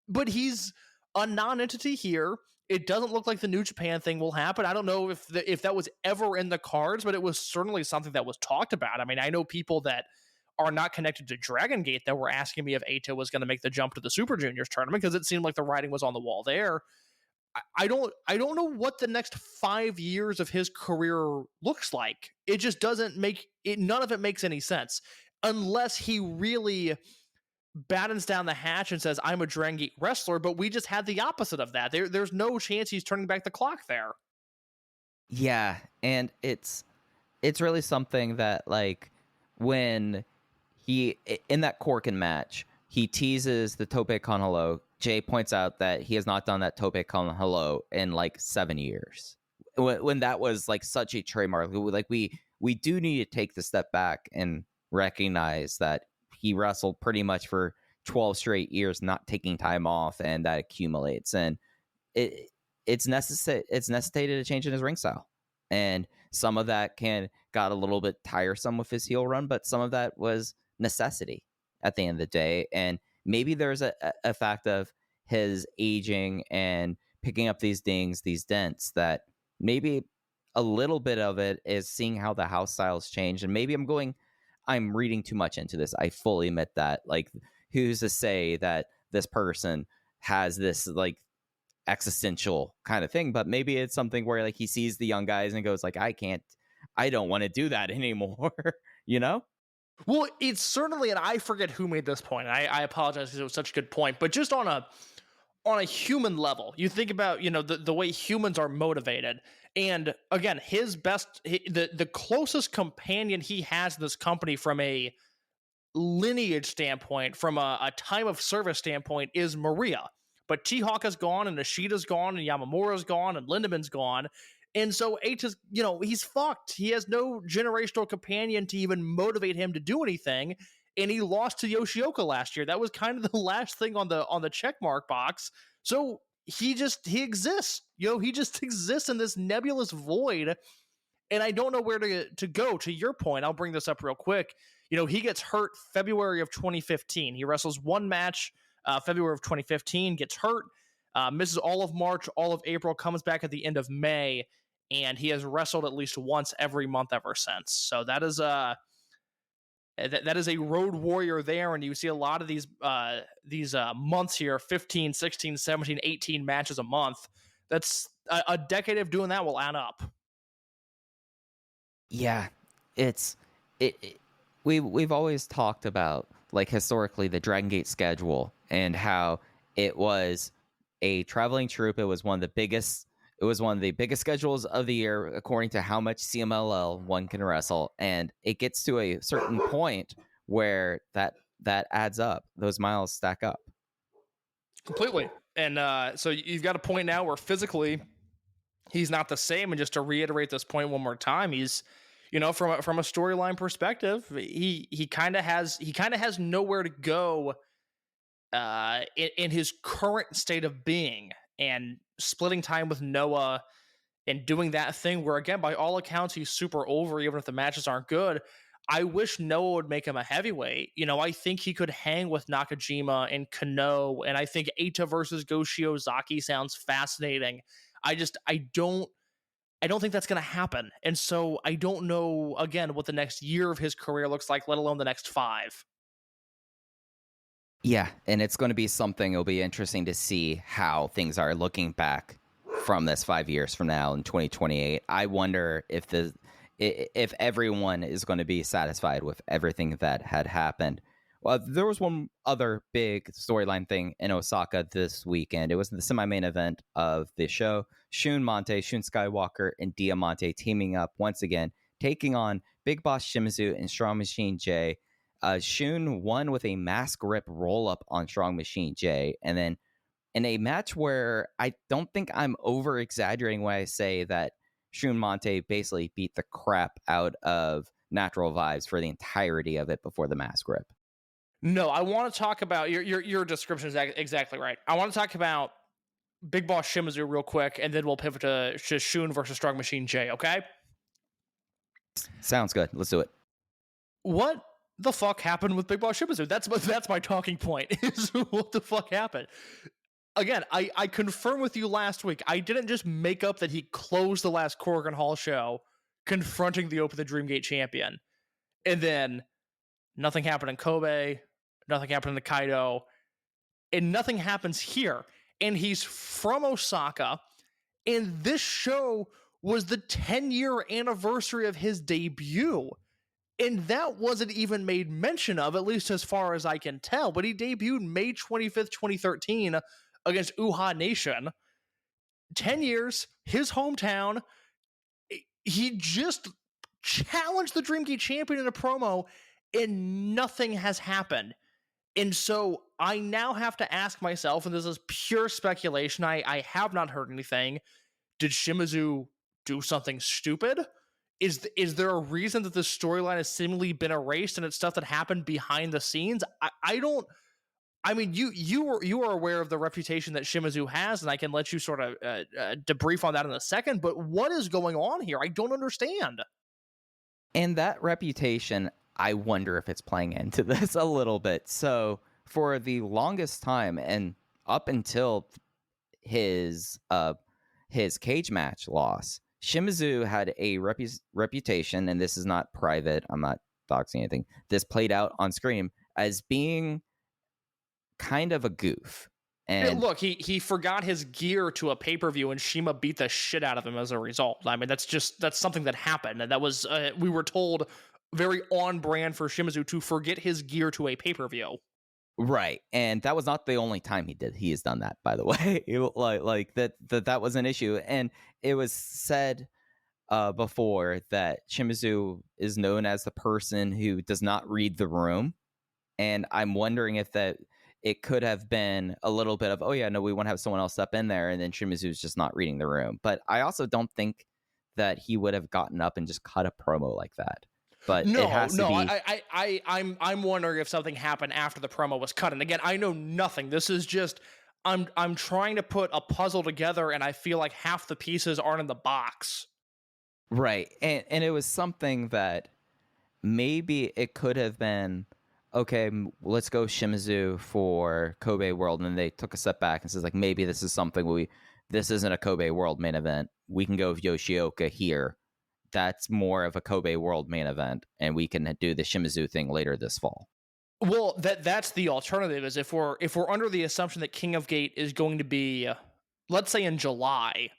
But he's a non-entity here. It doesn't look like the New Japan thing will happen. I don't know if that was ever in the cards, but it was certainly something that was talked about. I mean, I know people that are not connected to Dragon Gate that were asking me if Eita was going to make the jump to the Super Juniors tournament, because it seemed like the writing was on the wall there. I don't know what the next 5 years of his career looks like. It just doesn't make it. None of it makes any sense unless he really battens down the hatch and says, I'm a Dragon Gate wrestler, but we just had the opposite of that. There's no chance he's turning back the clock there.
Yeah. And it's really something that, like, when he, in that Corkin match, he teases the Tope Kanalo Jay points out that he has not done that tope con hello in like 7 years. When that was like such a trademark, like we do need to take the step back and recognize that he wrestled pretty much for 12 straight years, not taking time off, and that accumulates, and it's necessitated a change in his ring style, and some of that got a little bit tiresome with his heel run, but some of that was necessity at the end of the day, and maybe there's a fact of his aging and picking up these dings, these dents, that maybe a little bit of it is seeing how the house styles change. And maybe I'm reading too much into this. I fully admit that. Like, who's to say that this person has this like existential kind of thing? But maybe it's something where like he sees the young guys and goes like, I don't want to do that anymore. You know?
Well, it's certainly, and I forget who made this point. I apologize because it was such a good point, but just on a human level, you think about, the way humans are motivated. And again, the closest companion he has in this company from a lineage standpoint, from a time of service standpoint, is Maria. But T-Hawk is gone, and Ishida's gone, and Yamamura's gone, and Lindemann's gone. And so Eita's, he's fucked. He has no generational companion to even motivate him to do anything. And he lost to Yoshioka last year. That was kind of the last thing on the checkmark box. So he exists. He just exists in this nebulous void. And I don't know where to go. To your point, I'll bring this up real quick. He gets hurt February of 2015. He wrestles one match February of 2015, gets hurt, misses all of March, all of April, comes back at the end of May, and he has wrestled at least once every month ever since. So that is a road warrior there, and you see a lot of these months here, 15, 16, 17, 18 matches a month. That's a decade of doing that will add up.
Yeah, we've always talked about, like, historically the Dragongate schedule and how it was a traveling troupe. It was one of the biggest schedules of the year according to how much CMLL one can wrestle, and it gets to a certain point where that adds up. Those miles stack up
completely. And so you've got a point now where physically he's not the same. And just to reiterate this point one more time, he's, from a storyline perspective, he kind of has nowhere to go in his current state of being, and splitting time with Noah and doing that thing where, again, by all accounts, he's super over, even if the matches aren't good. I wish Noah would make him a heavyweight. I think he could hang with Nakajima and Kano, and I think Eita versus Go Shiozaki sounds fascinating. I don't think that's going to happen. And so I don't know, again, what the next year of his career looks like, let alone the next 5.
Yeah, and it's going to be something, it'll be interesting to see how things are looking back from this 5 years from now in 2028. I wonder if everyone is going to be satisfied with everything that had happened. Well, there was one other big storyline thing in Osaka this weekend. It was the semi-main event of the show. Shun Skywalker, and Diamante teaming up once again, taking on Big Boss Shimizu and Strong Machine J. Shun won with a mask rip roll-up on Strong Machine J. And then in a match where I don't think I'm over-exaggerating when I say that Shun Monte basically beat the crap out of Natural Vibes for the entirety of it before the mask rip.
No, I want to talk about your description is exactly right. I want to talk about Big Boss Shimizu real quick, and then we'll pivot to Shun versus Strong Machine J, okay?
Sounds good. Let's do it.
What the fuck happened with Big Boss Shimizu? That's my talking point, is what the fuck happened. Again, I confirmed with you last week, I didn't just make up that he closed the last Corrigan Hall show confronting the Open the Dreamgate champion. And then nothing happened in Kobe, nothing happened in Kaido, and nothing happens here. And he's from Osaka, and this show was the 10-year anniversary of his debut. And that wasn't even made mention of, at least as far as I can tell. But he debuted May 25th, 2013 against Uha Nation. 10 years, his hometown. He just challenged the Dreamgate champion in a promo, and nothing has happened. And so I now have to ask myself, and this is pure speculation, I have not heard anything. Did Shimizu do something stupid? Is there a reason that the storyline has seemingly been erased and it's stuff that happened behind the scenes? I don't. I mean, you are aware of the reputation that Shimizu has, and I can let you sort of debrief on that in a second. But what is going on here? I don't understand.
And that reputation, I wonder if it's playing into this a little bit. So for the longest time, and up until his cage match loss, Shimizu had a reputation, and this is not private. I'm not doxing anything. This played out on screen as being kind of a goof. And
look, he forgot his gear to a pay-per-view, and Shima beat the shit out of him as a result. I mean, that's something that happened, and that was we were told very on brand for Shimizu to forget his gear to a pay-per-view.
Right, and that was not the only time he has done that, by the way. like that was an issue, and it was said before that Shimizu is known as the person who does not read the room, and I'm wondering if that it could have been a little bit of, oh yeah, no, we want to have someone else step in there, and then Shimizu's just not reading the room. But I also don't think that he would have gotten up and just cut a promo like that. But
no,
it has to
be... I'm wondering if something happened after the promo was cut. And again, I know nothing. This is just I'm trying to put a puzzle together, and I feel like half the pieces aren't in the box.
Right, and it was something that maybe it could have been, okay, let's go Shimizu for Kobe World, and then they took a step back and says, like, maybe this is something this isn't a Kobe World main event. We can go with Yoshioka here. That's more of a Kobe World main event, and we can do the Shimizu thing later this fall.
Well, that's the alternative, is if we're under the assumption that King of Gate is going to be, let's say in July,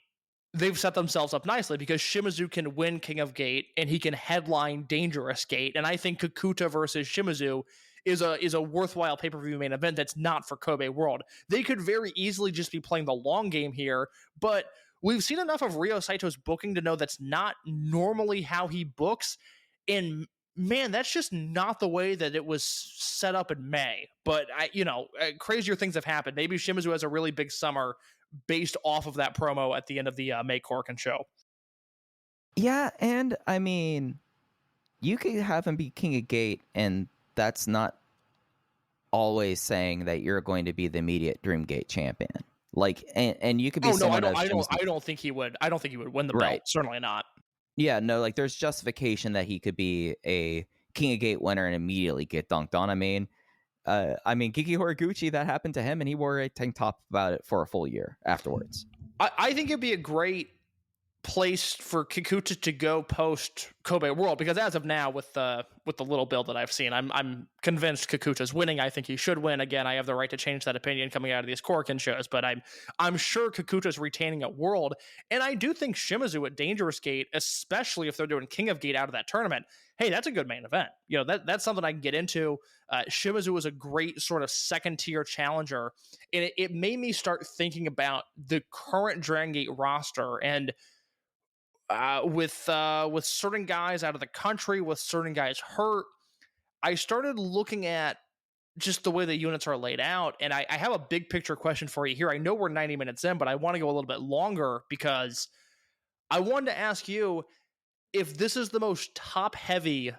they've set themselves up nicely because Shimizu can win King of Gate and he can headline Dangerous Gate. And I think Kikuta versus Shimizu is a worthwhile pay-per-view main event that's not for Kobe World. They could very easily just be playing the long game here, but we've seen enough of Ryo Saito's booking to know that's not normally how he books. And man, that's just not the way that it was set up in May. But crazier things have happened. Maybe Shimizu has a really big summer based off of that promo at the end of the May Korakuen show.
Yeah, and I mean, you could have him be King of Gate, and that's not always saying that you're going to be the immediate Dreamgate champion. Like, and you could be.
I don't think he would. I don't think he would win the belt. Certainly not.
Yeah, no, like there's justification that he could be a King of Gate winner and immediately get dunked on. I mean, Kiki Horiguchi, that happened to him, and he wore a tank top about it for a full year afterwards.
I think it'd be a great place for Kikuta to go post Kobe World, because as of now, with the little build that I've seen, I'm convinced Kikuta's winning. I think he should win. Again, I have the right to change that opinion coming out of these Korakuen shows, but I'm sure Kikuta's retaining at World, and I do think Shimizu at Dangerous Gate, especially if they're doing King of Gate out of that tournament, hey, that's a good main event. That's something I can get into. Shimizu was a great sort of second tier challenger, and it made me start thinking about the current Dragon Gate roster, and with certain guys out of the country, with certain guys hurt, I started looking at just the way the units are laid out, and I have a big picture question for you here. I know we're 90 minutes in, but I want to go a little bit longer because I wanted to ask you if this is the most top-heavy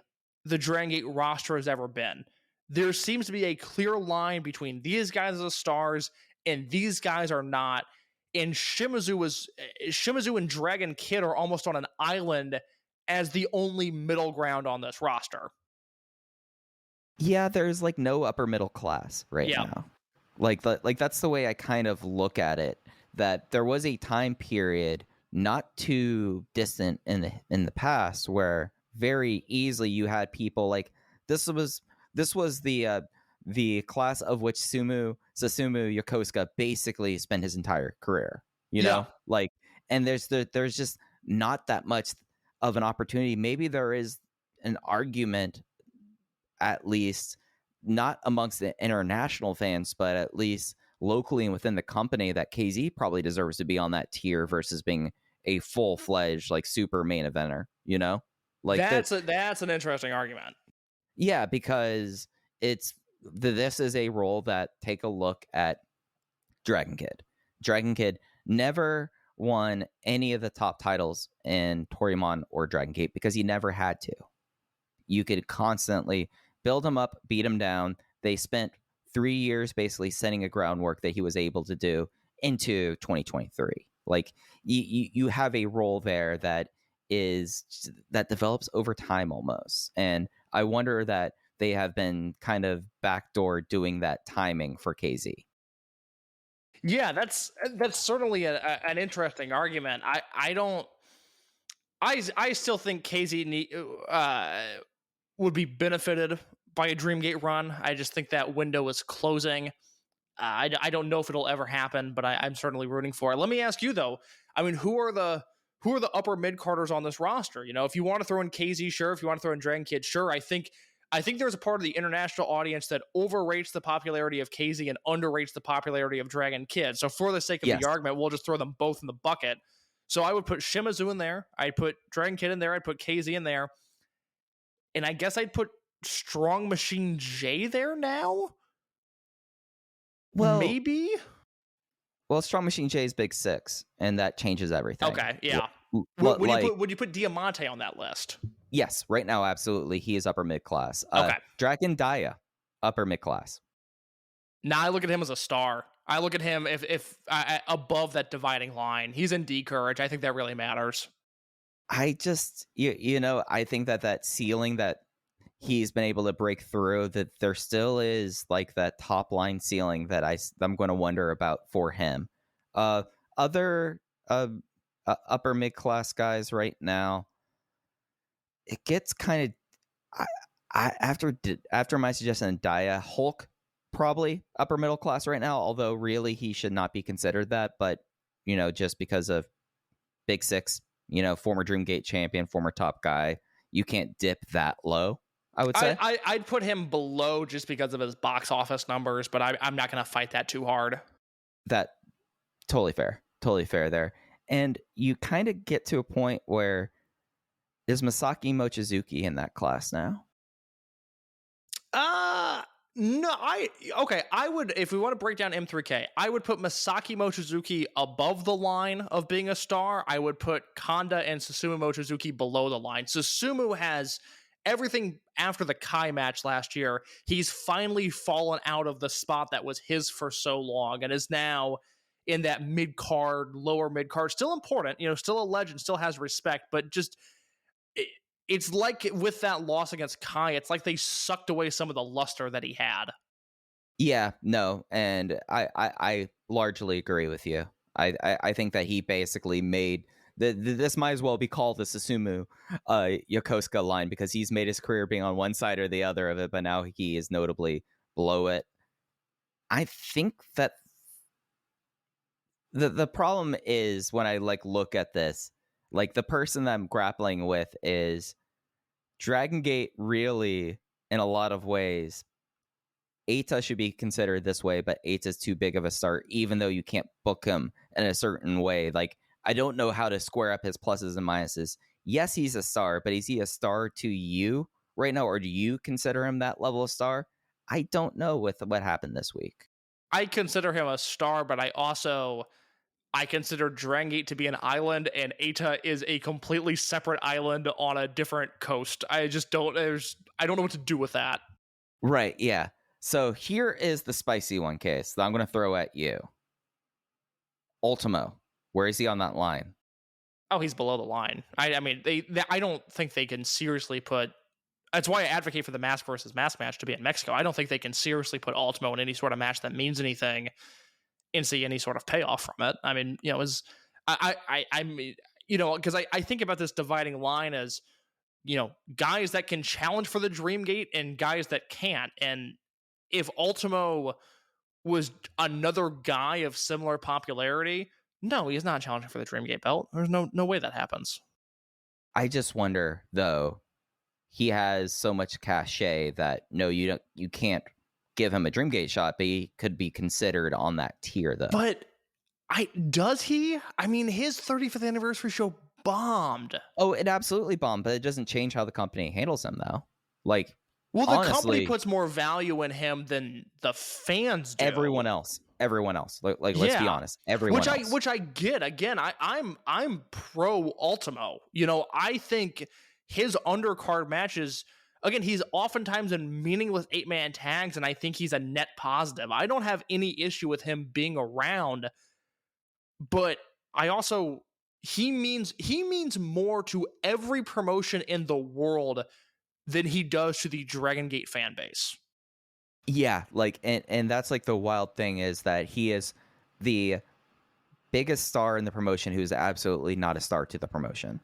the Dragon Gate roster has ever been. There seems to be a clear line between these guys are the stars and these guys are not. And Shimizu and Dragon Kid are almost on an island as the only middle ground on this roster.
Yeah, there's like no upper middle class now. Like that's the way I kind of look at it. That there was a time period not too distant in the past where very easily you had people like this was the class of which Susumu Yokosuka basically spent his entire career, you know, like, and there's just not that much of an opportunity. Maybe there is an argument, at least not amongst the international fans, but at least locally and within the company, that KZ probably deserves to be on that tier versus being a full-fledged like super main eventer, you know, like
that's an interesting argument.
Yeah, because it's this is a role that, take a look at Dragon Kid. Dragon Kid never won any of the top titles in Toryumon or Dragon Gate because he never had to. You could constantly build him up, beat him down. They spent 3 years basically setting a groundwork that he was able to do into 2023. Like you have a role there that develops over time almost. And I wonder that they have been kind of backdoor doing that timing for KZ.
Yeah, that's certainly an interesting argument. I still think KZ would be benefited by a Dreamgate run. I just think that window is closing. I don't know if it'll ever happen, but I'm certainly rooting for it. Let me ask you though. I mean, who are the upper mid carders on this roster? You know, if you want to throw in KZ, sure. If you want to throw in Dragon Kid, sure. I think there's a part of the international audience that overrates the popularity of KZ and underrates the popularity of Dragon Kid. So for the sake of the argument, we'll just throw them both in the bucket. So I would put Shimazu in there. I'd put Dragon Kid in there. I'd put KZ in there. And I guess I'd put Strong Machine J there now?
Well,
maybe?
Well, Strong Machine J is Big Six, and that changes everything.
Okay, yeah. Would you put Diamante on that list?
Yes, right now, absolutely. He is upper mid-class.
Okay.
Dragon Daya, upper mid-class.
Nah, I look at him as a star. I look at him if above that dividing line. He's in D Courage. I think that really matters. I just,
I think that ceiling that he's been able to break through, that there still is like that top line ceiling that I'm going to wonder about for him. Other upper mid-class guys right now, it gets kind of after my suggestion, Daya, Hulk probably upper middle class right now, although really he should not be considered that, but just because of Big Six, former Dreamgate champion, former top guy, you can't dip that low, I would say.
I'd put him below just because of his box office numbers, but I'm not going to fight that too hard.
That totally fair there. And you kind of get to a point where, is Masaki Mochizuki in that class now?
No, I would, if we want to break down M3K, I would put Masaki Mochizuki above the line of being a star. I would put Kanda and Susumu Mochizuki below the line. Susumu has everything after the Kai match last year. He's finally fallen out of the spot that was his for so long and is now in that mid-card, lower mid-card. Still important, still a legend, still has respect, but just... It's like with that loss against Kai, it's like they sucked away some of the luster that he had.
Yeah, no, and I largely agree with you. I think that he basically made this might as well be called the Susumu Yokosuka line, because he's made his career being on one side or the other of it, but now he is notably below it. I think that the problem is, when I look at this, the person that I'm grappling with is Dragon Gate. Really, in a lot of ways, Eita should be considered this way, but Eita's too big of a star, even though you can't book him in a certain way. I don't know how to square up his pluses and minuses. Yes, he's a star, but is he a star to you right now, or do you consider him that level of star? I don't know with what happened this week.
I consider him a star, but I consider Dragongate to be an island, and Eita is a completely separate island on a different coast. I don't know what to do with that.
Right, yeah. So here is the spicy one case that I'm going to throw at you. Ultimo, where is he on that line?
Oh, he's below the line. I mean, I don't think they can seriously put... That's why I advocate for the mask versus mask match to be in Mexico. I don't think they can seriously put Ultimo in any sort of match that means anything and see any sort of payoff from it. I mean, because I think about this dividing line as, guys that can challenge for the Dreamgate and guys that can't. And if Ultimo was another guy of similar popularity, no, he's not challenging for the Dreamgate belt. There's no way that happens.
I just wonder, though, he has so much cachet that you can't give him a Dreamgate shot, but he could be considered on that tier, though.
But does he? I mean, his 35th anniversary show bombed.
Oh, it absolutely bombed, but it doesn't change how the company handles him, though.
Well, the company
honestly,
puts more value in him than the fans do.
everyone else. Like let's be honest, everyone else.
Which I get. Again, I'm pro Ultimo. You know, I think his undercard matches. Again, he's oftentimes in meaningless 8-man tags, and I think he's a net positive. I don't have any issue with him being around, but I also he means more to every promotion in the world than he does to the Dragongate fan base.
Yeah, like and that's like the wild thing is that he is the biggest star in the promotion who's absolutely not a star to the promotion.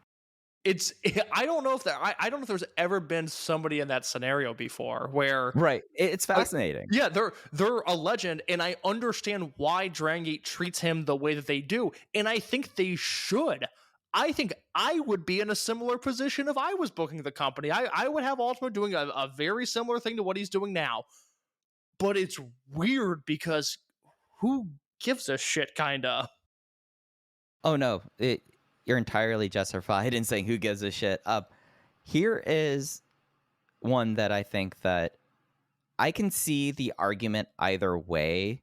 I don't know if there's ever been somebody in that scenario before where
Right. It's fascinating.
yeah, they're a legend, and I understand why Dragongate treats him the way that they do, and I think they should. I think I would be in a similar position if I was booking the company. I would have Ultimo doing a very similar thing to what he's doing now. But it's weird because who gives a shit, kinda?
Oh no, you're entirely justified in saying who gives a shit. Here is one that I think that I can see the argument either way.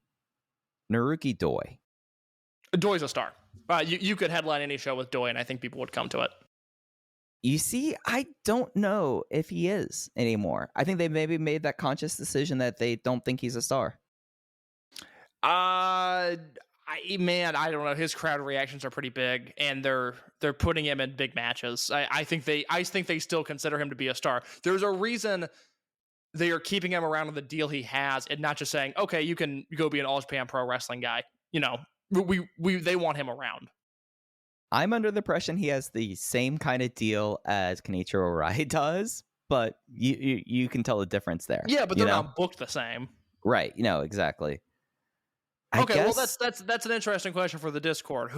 Naruki Doi.
Doi's a star. You could headline any show with Doi, and I think people would come to it.
You see, I don't know if he is anymore. I think they maybe made that conscious decision that they don't think he's a star.
I don't know. His crowd reactions are pretty big, and they're putting him in big matches. I think they still consider him to be a star. There's a reason they are keeping him around on the deal he has, and not just saying, okay, you can go be an All Japan Pro Wrestling guy. You know, they want him around.
I'm under the impression he has the same kind of deal as Kenichiro Arai does, but you can tell the difference there.
Yeah, but they're not booked the same.
Right. Exactly.
Okay, well that's an interesting question for the Discord.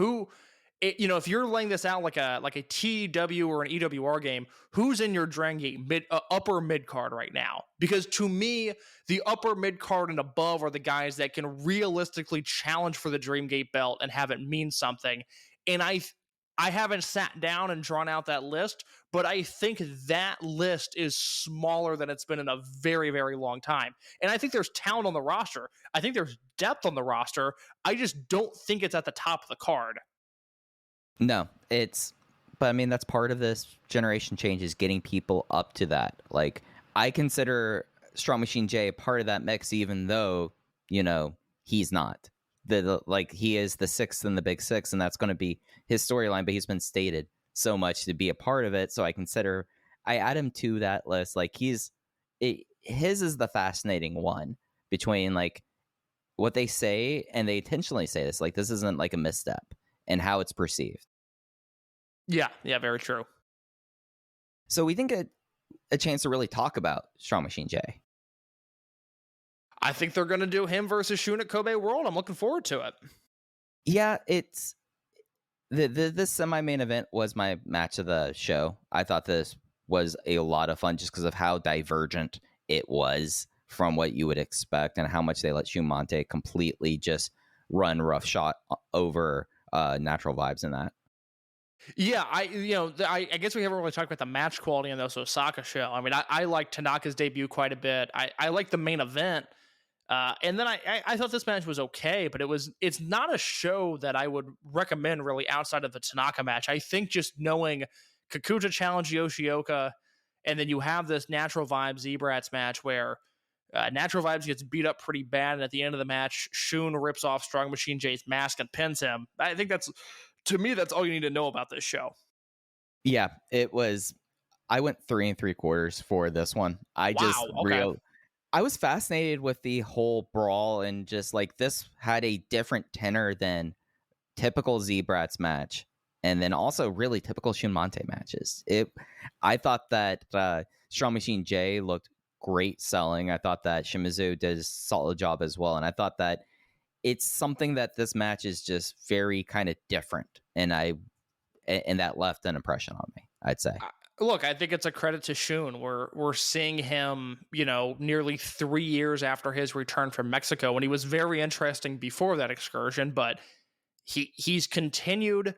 If you're laying this out like a TW or an EWR game, who's in your Dragongate upper mid card right now? Because to me, the upper mid card and above are the guys that can realistically challenge for the Dreamgate belt and have it mean something. And I haven't sat down and drawn out that list, but I think that list is smaller than it's been in a very, very long time. And I think there's talent on the roster. I think there's depth on the roster. I just don't think it's at the top of the card.
No, but I mean, that's part of this generation change is getting people up to that. Like, I consider Strong Machine J part of that mix, even though, he's not. He is the sixth in the big six, and that's going to be his storyline, but he's been stated so much to be a part of it. So I add him to that list. Like his is the fascinating one between like what they say, and they intentionally say this, like this isn't like a misstep, and how it's perceived.
Yeah, very true.
So we think a chance to really talk about Strong Machine J.
I think they're going to do him versus Shun at Kobe World. I'm looking forward to it.
Yeah, it's this semi-main event was my match of the show. I thought this was a lot of fun just because of how divergent it was from what you would expect and how much they let Shumante completely just run roughshod over Natural Vibes in that.
Yeah, I guess we haven't really talked about the match quality in this Osaka show. I mean, I like Tanaka's debut quite a bit. I like the main event. And then I thought this match was okay, but it's not a show that I would recommend really outside of the Tanaka match. I think just knowing Kikuta challenged Yoshioka, and then you have this Natural Vibes Zebrats match where Natural Vibes gets beat up pretty bad, and at the end of the match, Shun rips off Strong Machine J's mask and pins him. I think that's all you need to know about this show.
Yeah, it was. I went 3 3/4 for this one. I was fascinated with the whole brawl, and just like this had a different tenor than typical Zebrats match, and then also really typical Shumante matches. I thought that Strong Machine J looked great selling. I thought that Shimizu did a solid job as well, and I thought that it's something that this match is just very kind of different, and that left an impression on me, I'd say.
Look, I think it's a credit to Shun. We're seeing him, nearly 3 years after his return from Mexico, and he was very interesting before that excursion, but he's continued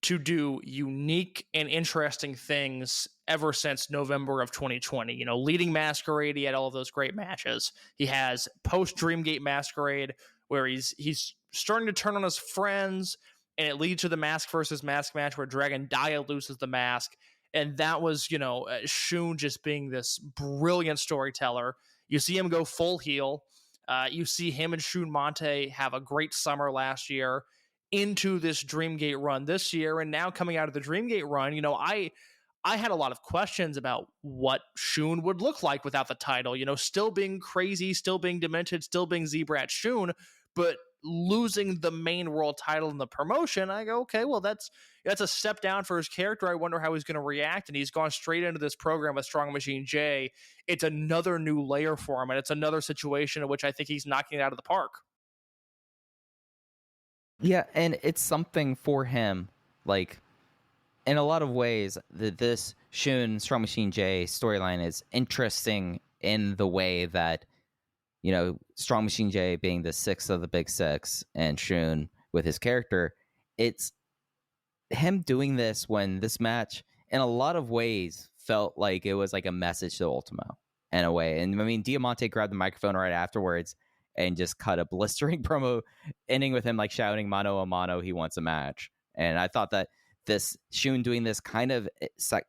to do unique and interesting things ever since November of 2020. You know, leading Masquerade, he had all of those great matches. He has post Dreamgate Masquerade, where he's starting to turn on his friends, and it leads to the mask versus mask match where Dragon Dia loses the mask. And that was, you know, Shun just being this brilliant storyteller. You see him go full heel. You see him and Shun Monte have a great summer last year into this Dreamgate run this year. And now coming out of the Dreamgate run, you know, I had a lot of questions about what Shun would look like without the title, you know, still being crazy, still being demented, still being Zebrat Shun, but losing the main world title in the promotion. I go, okay, well, that's a step down for his character. I wonder how he's going to react. And he's gone straight into this program with Strong Machine J. It's another new layer for him, and it's another situation in which I think he's knocking it out of the park.
Yeah, and it's something for him, like, in a lot of ways, this Shun Strong Machine J storyline is interesting in the way that, you know, Strong Machine J being the sixth of the big six and Shun with his character, it's him doing this when this match, in a lot of ways, felt like it was like a message to Ultimo in a way. And I mean, Diamante grabbed the microphone right afterwards and just cut a blistering promo, ending with him like shouting "Mano a mano, he wants a match." And I thought that this Shun doing this kind of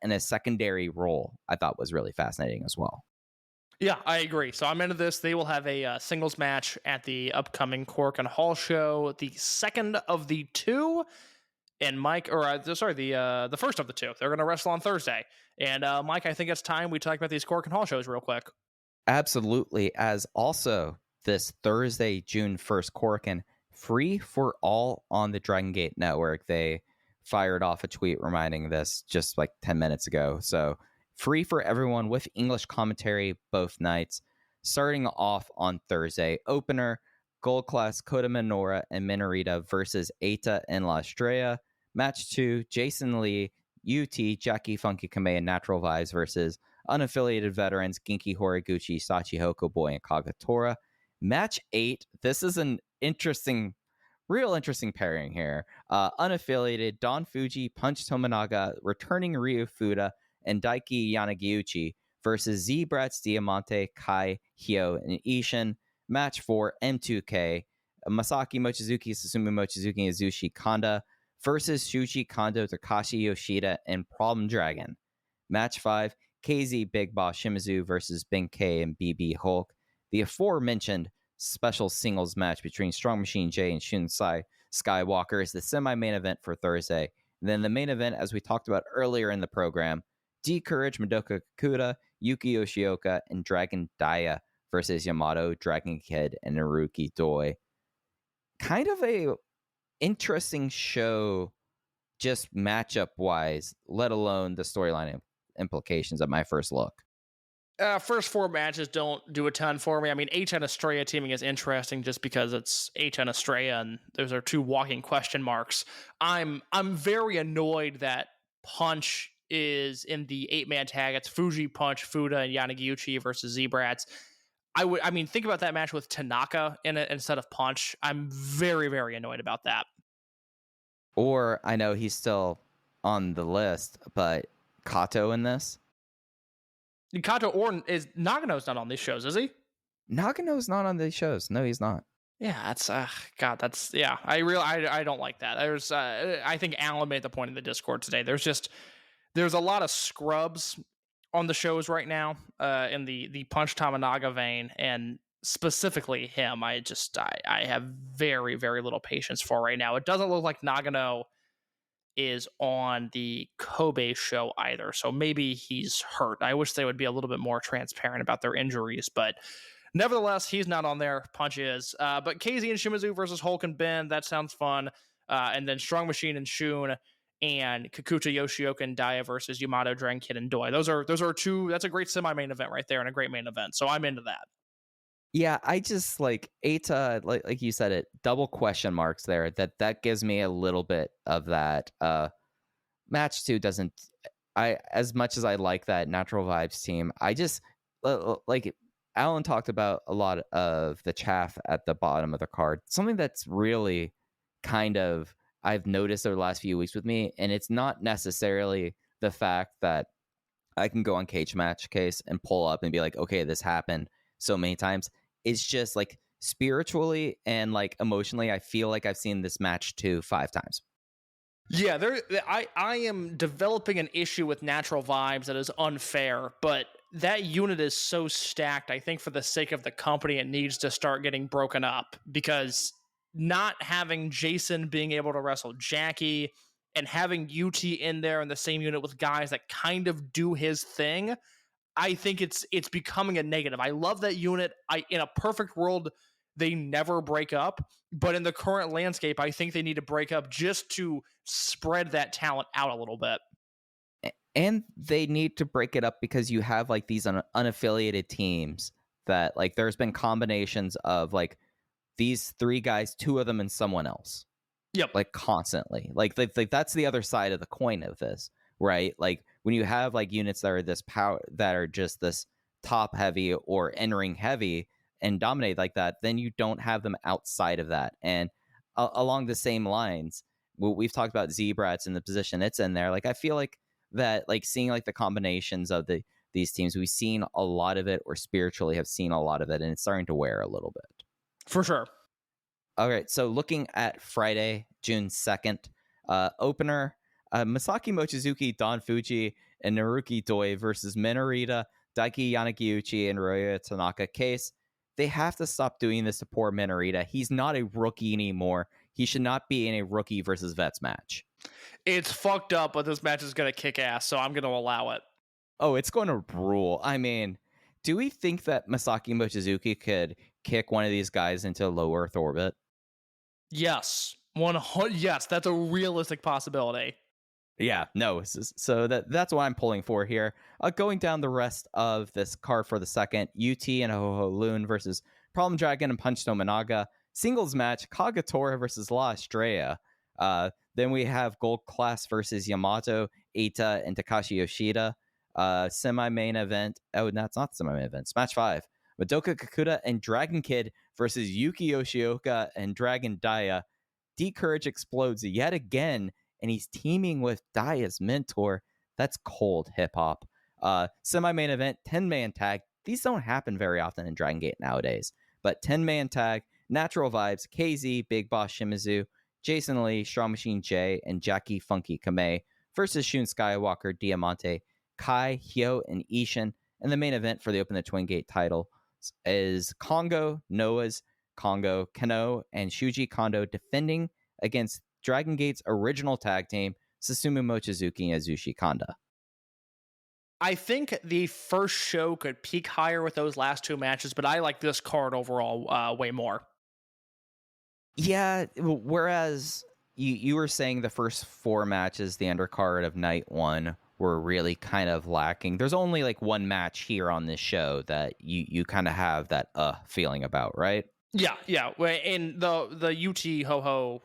in a secondary role, I thought was really fascinating as well.
Yeah, I agree. So I'm into this. They will have a singles match at the upcoming Cork and Hall show, the second of the two. And Mike, or the first of the two. They're going to wrestle on Thursday. And Mike, I think it's time we talk about these Cork and Hall shows real quick.
Absolutely. As also this Thursday, June 1st, Corkin, free for all on the Dragongate Network. They fired off a tweet reminding this just like 10 minutes ago. So free for everyone with English commentary both nights. Starting off on Thursday, opener, Gold Class Kota Minoura and Minorita versus Eita and La Estrella. Match 2, Jason Lee, UT, Jackie Funky Kamei and Natural Vibes versus unaffiliated veterans Genki Horiguchi, Sachi Hokoboy, and Kagatora. Match 8, this is an real interesting pairing here. Unaffiliated, Don Fuji, Punch Tominaga, returning Ryu Fuda, and Daiki Yanagiuchi versus Z-Brats, Diamante, Kai, Hyo, and Ishin. Match 4, M2K, Masaki Mochizuki, Susumu Mochizuki, and Azushi Kanda versus Shuji Kondo, Takashi Yoshida, and Problem Dragon. Match 5, KZ Big Boss Shimizu versus Ben K and BB Hulk. The aforementioned special singles match between Strong Machine J and Shunsai Skywalker is the semi-main event for Thursday. And then the main event, as we talked about earlier in the program, D-Courage, Madoka Kikuta, Yuki Yoshioka, and Dragon Dia versus Yamato, Dragon Kid, and Naruki Doi. Kind of a interesting show, just matchup-wise, let alone the storyline implications at my first look.
First four matches don't do a ton for me. I mean, Eita and Estrella teaming is interesting just because it's Eita and Estrella, and those are two walking question marks. I'm very annoyed that Punch is in the 8-man tag. It's Fuji, Punch, Fuda, and Yanagiuchi versus Z-Brats. Think about that match with Tanaka in it instead of Punch. I'm very, very annoyed about that.
Or, I know he's still on the list, but Kato in this?
Kato or is Nagano's not on these shows, is he?
Nagano's not on these shows. No, he's not.
Yeah, that's I don't like that. There's I think Alan made the point in the Discord today. There's a lot of scrubs on the shows right now, in the Punch Tominaga vein, and specifically him. I have very, very little patience for right now. It doesn't look like Nagano is on the Kobe show either, so maybe he's hurt. I wish they would be a little bit more transparent about their injuries, but nevertheless, he's not on there. Punch is. But KZ and Shimizu versus Hulk and Ben, that sounds fun. And then Strong Machine and Shun and Kikuta, Yoshioka, and Dia versus Yamato, Dragon Kid, and Doi. Those are two. That's a great semi-main event right there and a great main event. So I'm into that.
Yeah, I just like Eita, like you said, it double question marks there. That gives me a little bit of that. Match 2 doesn't. As much as I like that Natural Vibes team, I just like Alan talked about a lot of the chaff at the bottom of the card. Something that's really kind of I've noticed over the last few weeks with me, and it's not necessarily the fact that I can go on Cage Match Case and pull up and be like, okay, this happened so many times. It's just like spiritually and like emotionally, I feel like I've seen this match 5 times.
Yeah, I am developing an issue with Natural Vibes that is unfair, but that unit is so stacked. I think for the sake of the company, it needs to start getting broken up, because not having Jason being able to wrestle Jackie and having UT in there in the same unit with guys that kind of do his thing, I think it's becoming a negative. I love that unit. In a perfect world, they never break up, but in the current landscape, I think they need to break up just to spread that talent out a little bit.
And they need to break it up because you have like these unaffiliated teams that like there's been combinations of like these 3 guys, 2 of them and someone else.
Yep.
Like constantly. Like that's the other side of the coin of this, right? Like when you have like units that are this power, that are just this top heavy or entering heavy and dominate like that, then you don't have them outside of that. And along the same lines, we've talked about Z-Brats in the position it's in there. Like I feel like that, like seeing like the combinations of these teams, we've seen a lot of it, or spiritually have seen a lot of it, and it's starting to wear a little bit.
For sure.
All right, so looking at Friday, June 2nd, opener, Masaki Mochizuki, Don Fuji, and Naruki Doi versus Minorita, Daiki Yanagiuchi, and Ryoya Tanaka. Case, they have to stop doing this to poor Minorita. He's not a rookie anymore. He should not be in a rookie versus vets match.
It's fucked up, but this match is going to kick ass, so I'm going to allow it.
Oh, it's going to rule. I mean, do we think that Masaki Mochizuki could kick one of these guys into low Earth orbit?
Yes. 100. Yes, that's a realistic possibility.
Yeah, no. So that's what I'm pulling for here. Going down the rest of this card for the second, UT and Ho-Ho Loon versus Problem Dragon and Punch Tominaga. Singles match, Kagetora versus La Estrella. Then we have Gold Class versus Yamato, Eita, and Takashi Yoshida. Semi-main event. Oh, that's not the semi-main event. Match 5. Madoka Kikuta and Dragon Kid versus Yuki Yoshioka and Dragon Daya. D-Courage explodes yet again, and he's teaming with Daya's mentor. That's cold hip-hop. Semi-main event, 10-man tag. These don't happen very often in Dragon Gate nowadays. But 10-man tag, Natural Vibes, KZ, Big Boss Shimizu, Jason Lee, Strong Machine J, and Jackie Funky Kamei versus Shun Skywalker, Diamante, Kai, Hyo, and Ishin. And the main event for the Open the Twin Gate title is Kongo, Noah's Kongo, Kano, and Shuji Kondo defending against Dragon Gate's original tag team, Susumu Mochizuki and Azushi Kanda.
I think the first show could peak higher with those last 2 matches, but I like this card overall way more.
Yeah, whereas you were saying the first 4 matches, the undercard of night 1, were really kind of lacking. There's only like 1 match here on this show that you kind of have that feeling about, right?
Yeah. In the UT Ho-Ho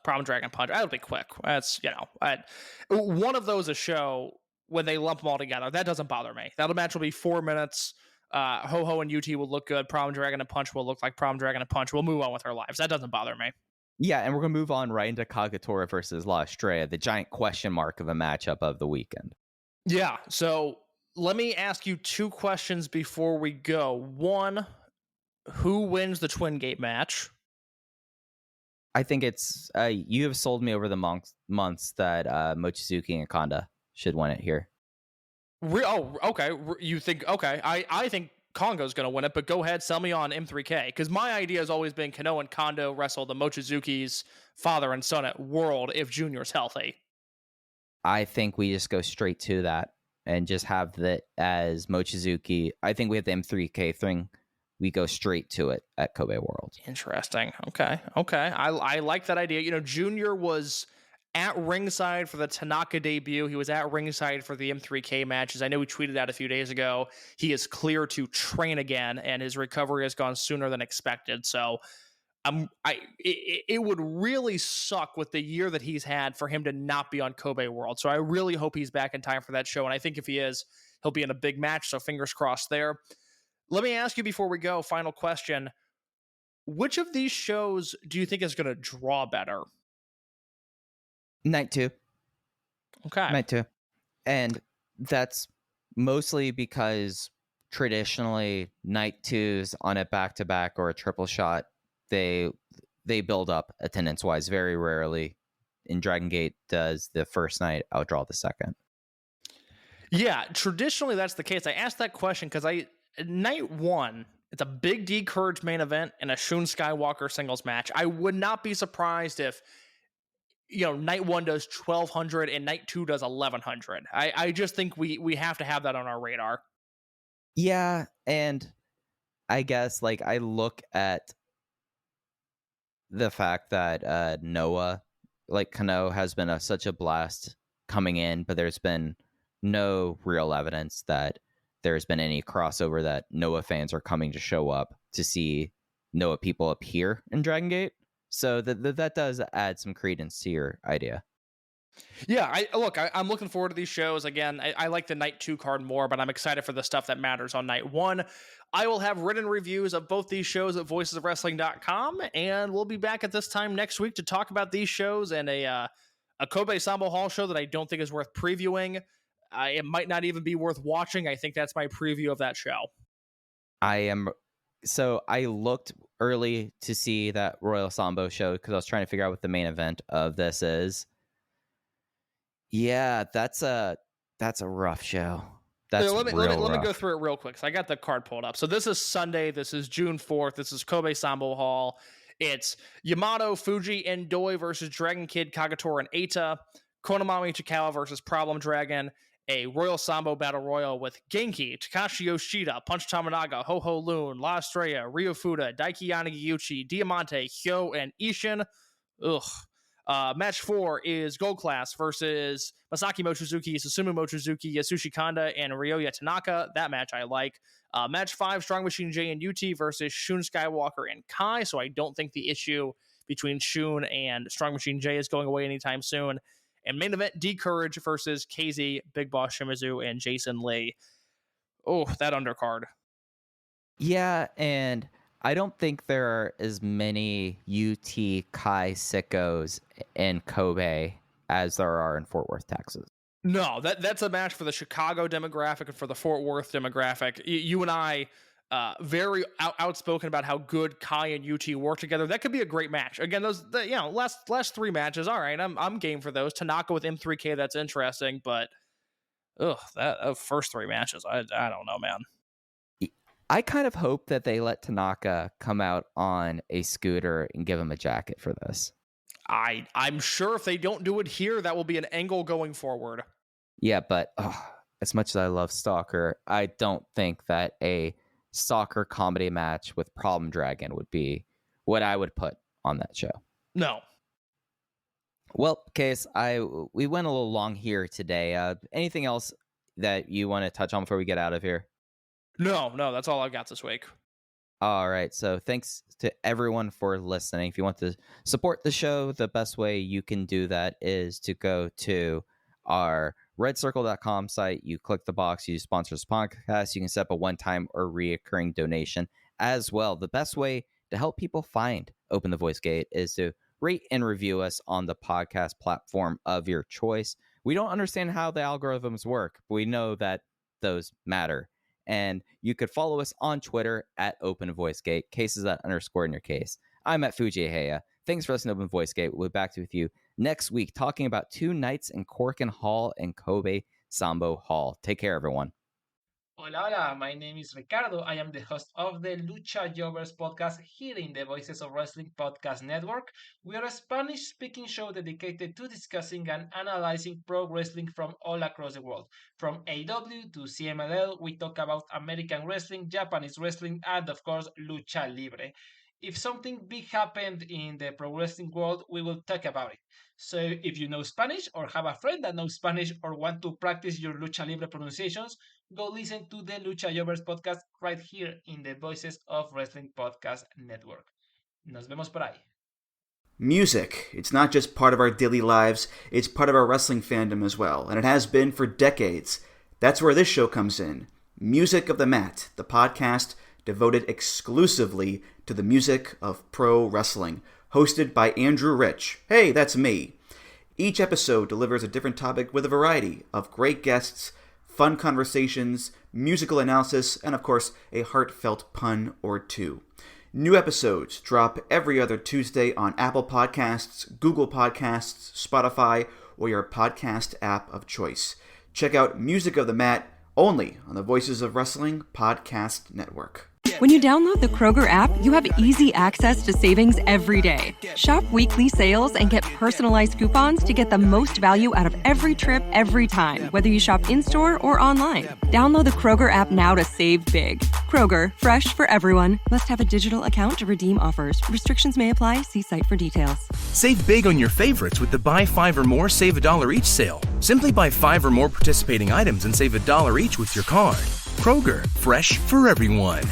Problem Dragon Punch, that'll be quick. That's, one of those a show when they lump them all together. That doesn't bother me. That match will be 4 minutes. Ho-Ho and UT will look good. Problem Dragon and Punch will look like Problem Dragon and Punch. We'll move on with our lives. That doesn't bother me.
Yeah, and we're going to move on right into Kagetora versus La Estrella, the giant question mark of a matchup of the weekend.
Yeah, so let me ask you 2 questions before we go. 1, who wins the Twin Gate match?
I think it's you have sold me over the months that Mochizuki and Kanda should win it here.
Okay. You think, okay. I think Kongo's going to win it, but go ahead, sell me on M3K. Because my idea has always been Kano and Kondo wrestle the Mochizuki's father and son at World if Junior's healthy.
I think we just go straight to that and just have that as Mochizuki. I think we have the M3K thing. We go straight to it at Kobe World.
Interesting. Okay. I like that idea. Junior was at ringside for the Tanaka debut. He was at ringside for the M3K matches. I know he tweeted out a few days ago. He is clear to train again, and his recovery has gone sooner than expected. So it would really suck with the year that he's had for him to not be on Kobe World. So I really hope he's back in time for that show. And I think if he is, he'll be in a big match. So fingers crossed there. Let me ask you before we go, final question. Which of these shows do you think is going to draw better?
Night 2.
Okay.
Night 2. And that's mostly because traditionally night 2s on a back-to-back or a triple shot, they build up attendance-wise. Very rarely in Dragon Gate does the first night outdraw the second.
Yeah, traditionally that's the case. I asked that question because night 1, it's a big D Courage main event and a Shun Skywalker singles match. I would not be surprised if night 1 does 1,200 and night 2 does 1,100. I just think we have to have that on our radar.
Yeah, and I guess I look at the fact that Noah, Kano, has been such a blast coming in, but there's been no real evidence that there's been any crossover that Noah fans are coming to show up to see Noah people appear in Dragon Gate. So that does add some credence to your idea.
Yeah, I'm looking forward to these shows. Again, I like the night 2 card more, but I'm excited for the stuff that matters on night 1. I will have written reviews of both these shows at voicesofwrestling.com, and we'll be back at this time next week to talk about these shows and a Kobe Sambo Hall show that I don't think is worth previewing. It might not even be worth watching. I think that's my preview of that show.
So I looked early to see that Royal Sambo show because I was trying to figure out what the main event of this is. Yeah, that's a rough show.
Let me go through it real quick. So I got the card pulled up. So this is Sunday. This is June 4th. This is Kobe Sambo Hall. It's Yamato, Fuji, and Doi versus Dragon Kid, Kagatora, and Eita. Konamami Chikawa versus Problem Dragon. A Royal Sambo Battle Royal with Genki, Takashi Yoshida, Punch Tamanaga, Ho Ho Loon, La Estrella, Ryo Fuda, Daiki Yanagiyuchi, Diamante, Hyo, and Ishin. Match 4 is Gold Class versus Masaki Mochizuki, Susumu Mochizuki, Yasushi Kanda, and Ryoya Tanaka. That match I like. Match 5, Strong Machine J and UT versus Shun Skywalker and Kai. So I don't think the issue between Shun and Strong Machine J is going away anytime soon. And main event, D Courage versus KZ, Big Boss Shimizu, and Jason Lee. Oh, that undercard.
Yeah, and I don't think there are as many UT Kai sickos in Kobe as there are in Fort Worth, Texas.
No, that's a match for the Chicago demographic and for the Fort Worth demographic. You and I, very outspoken about how good Kai and UT work together. That could be a great match. Again, last 3 matches. All right, I'm game for those. Tanaka with M3K, that's interesting, but that first 3 matches, I don't know, man.
I kind of hope that they let Tanaka come out on a scooter and give him a jacket for this.
I'm sure if they don't do it here, that will be an angle going forward.
Yeah, but as much as I love Stalker, I don't think that a Stalker comedy match with Problem Dragon would be what I would put on that show.
No.
Well, Case, we went a little long here today. Anything else that you want to touch on before we get out of here?
No, that's all I've got this week.
All right, so thanks to everyone for listening. If you want to support the show, the best way you can do that is to go to our redcircle.com site. You click the box, you sponsor this podcast. You can set up a one-time or reoccurring donation as well. The best way to help people find Open the Voice Gate is to rate and review us on the podcast platform of your choice. We don't understand how the algorithms work, but we know that those matter. And you could follow us on Twitter at Open Voice Gate. Cases that _ in your case. I'm at Fuji Heya. Thanks for listening to Open Voice Gate. We'll be back with you next week talking about 2 nights in Corkin Hall and Kobe Sambo Hall. Take care, everyone.
Hola, my name is Ricardo. I am the host of the Lucha Jovers podcast here in the Voices of Wrestling podcast network. We are a Spanish-speaking show dedicated to discussing and analyzing pro wrestling from all across the world. From AEW to CMLL, we talk about American wrestling, Japanese wrestling, and of course, Lucha Libre. If something big happened in the pro wrestling world, we will talk about it. So if you know Spanish or have a friend that knows Spanish or want to practice your Lucha Libre pronunciations, go listen to the Lucha Jovers podcast right here in the Voices of Wrestling podcast network. Nos vemos por ahí.
Music. It's not just part of our daily lives, it's part of our wrestling fandom as well, and it has been for decades. That's where this show comes in. Music of the Mat, the podcast devoted exclusively to the music of pro wrestling, hosted by Andrew Rich. Hey, that's me. Each episode delivers a different topic with a variety of great guests, fun conversations, musical analysis, and of course, a heartfelt pun or two. New episodes drop every other Tuesday on Apple Podcasts, Google Podcasts, Spotify, or your podcast app of choice. Check out Music of the Mat only on the Voices of Wrestling Podcast Network.
When you download the Kroger app, you have easy access to savings every day. Shop weekly sales and get personalized coupons to get the most value out of every trip, every time, whether you shop in-store or online. Download the Kroger app now to save big. Kroger, fresh for everyone. Must have a digital account to redeem offers. Restrictions may apply. See site for details.
Save big on your favorites with the Buy 5 or More Save $1 each sale. Simply buy 5 or more participating items and save $1 each with your card. Kroger, fresh for everyone.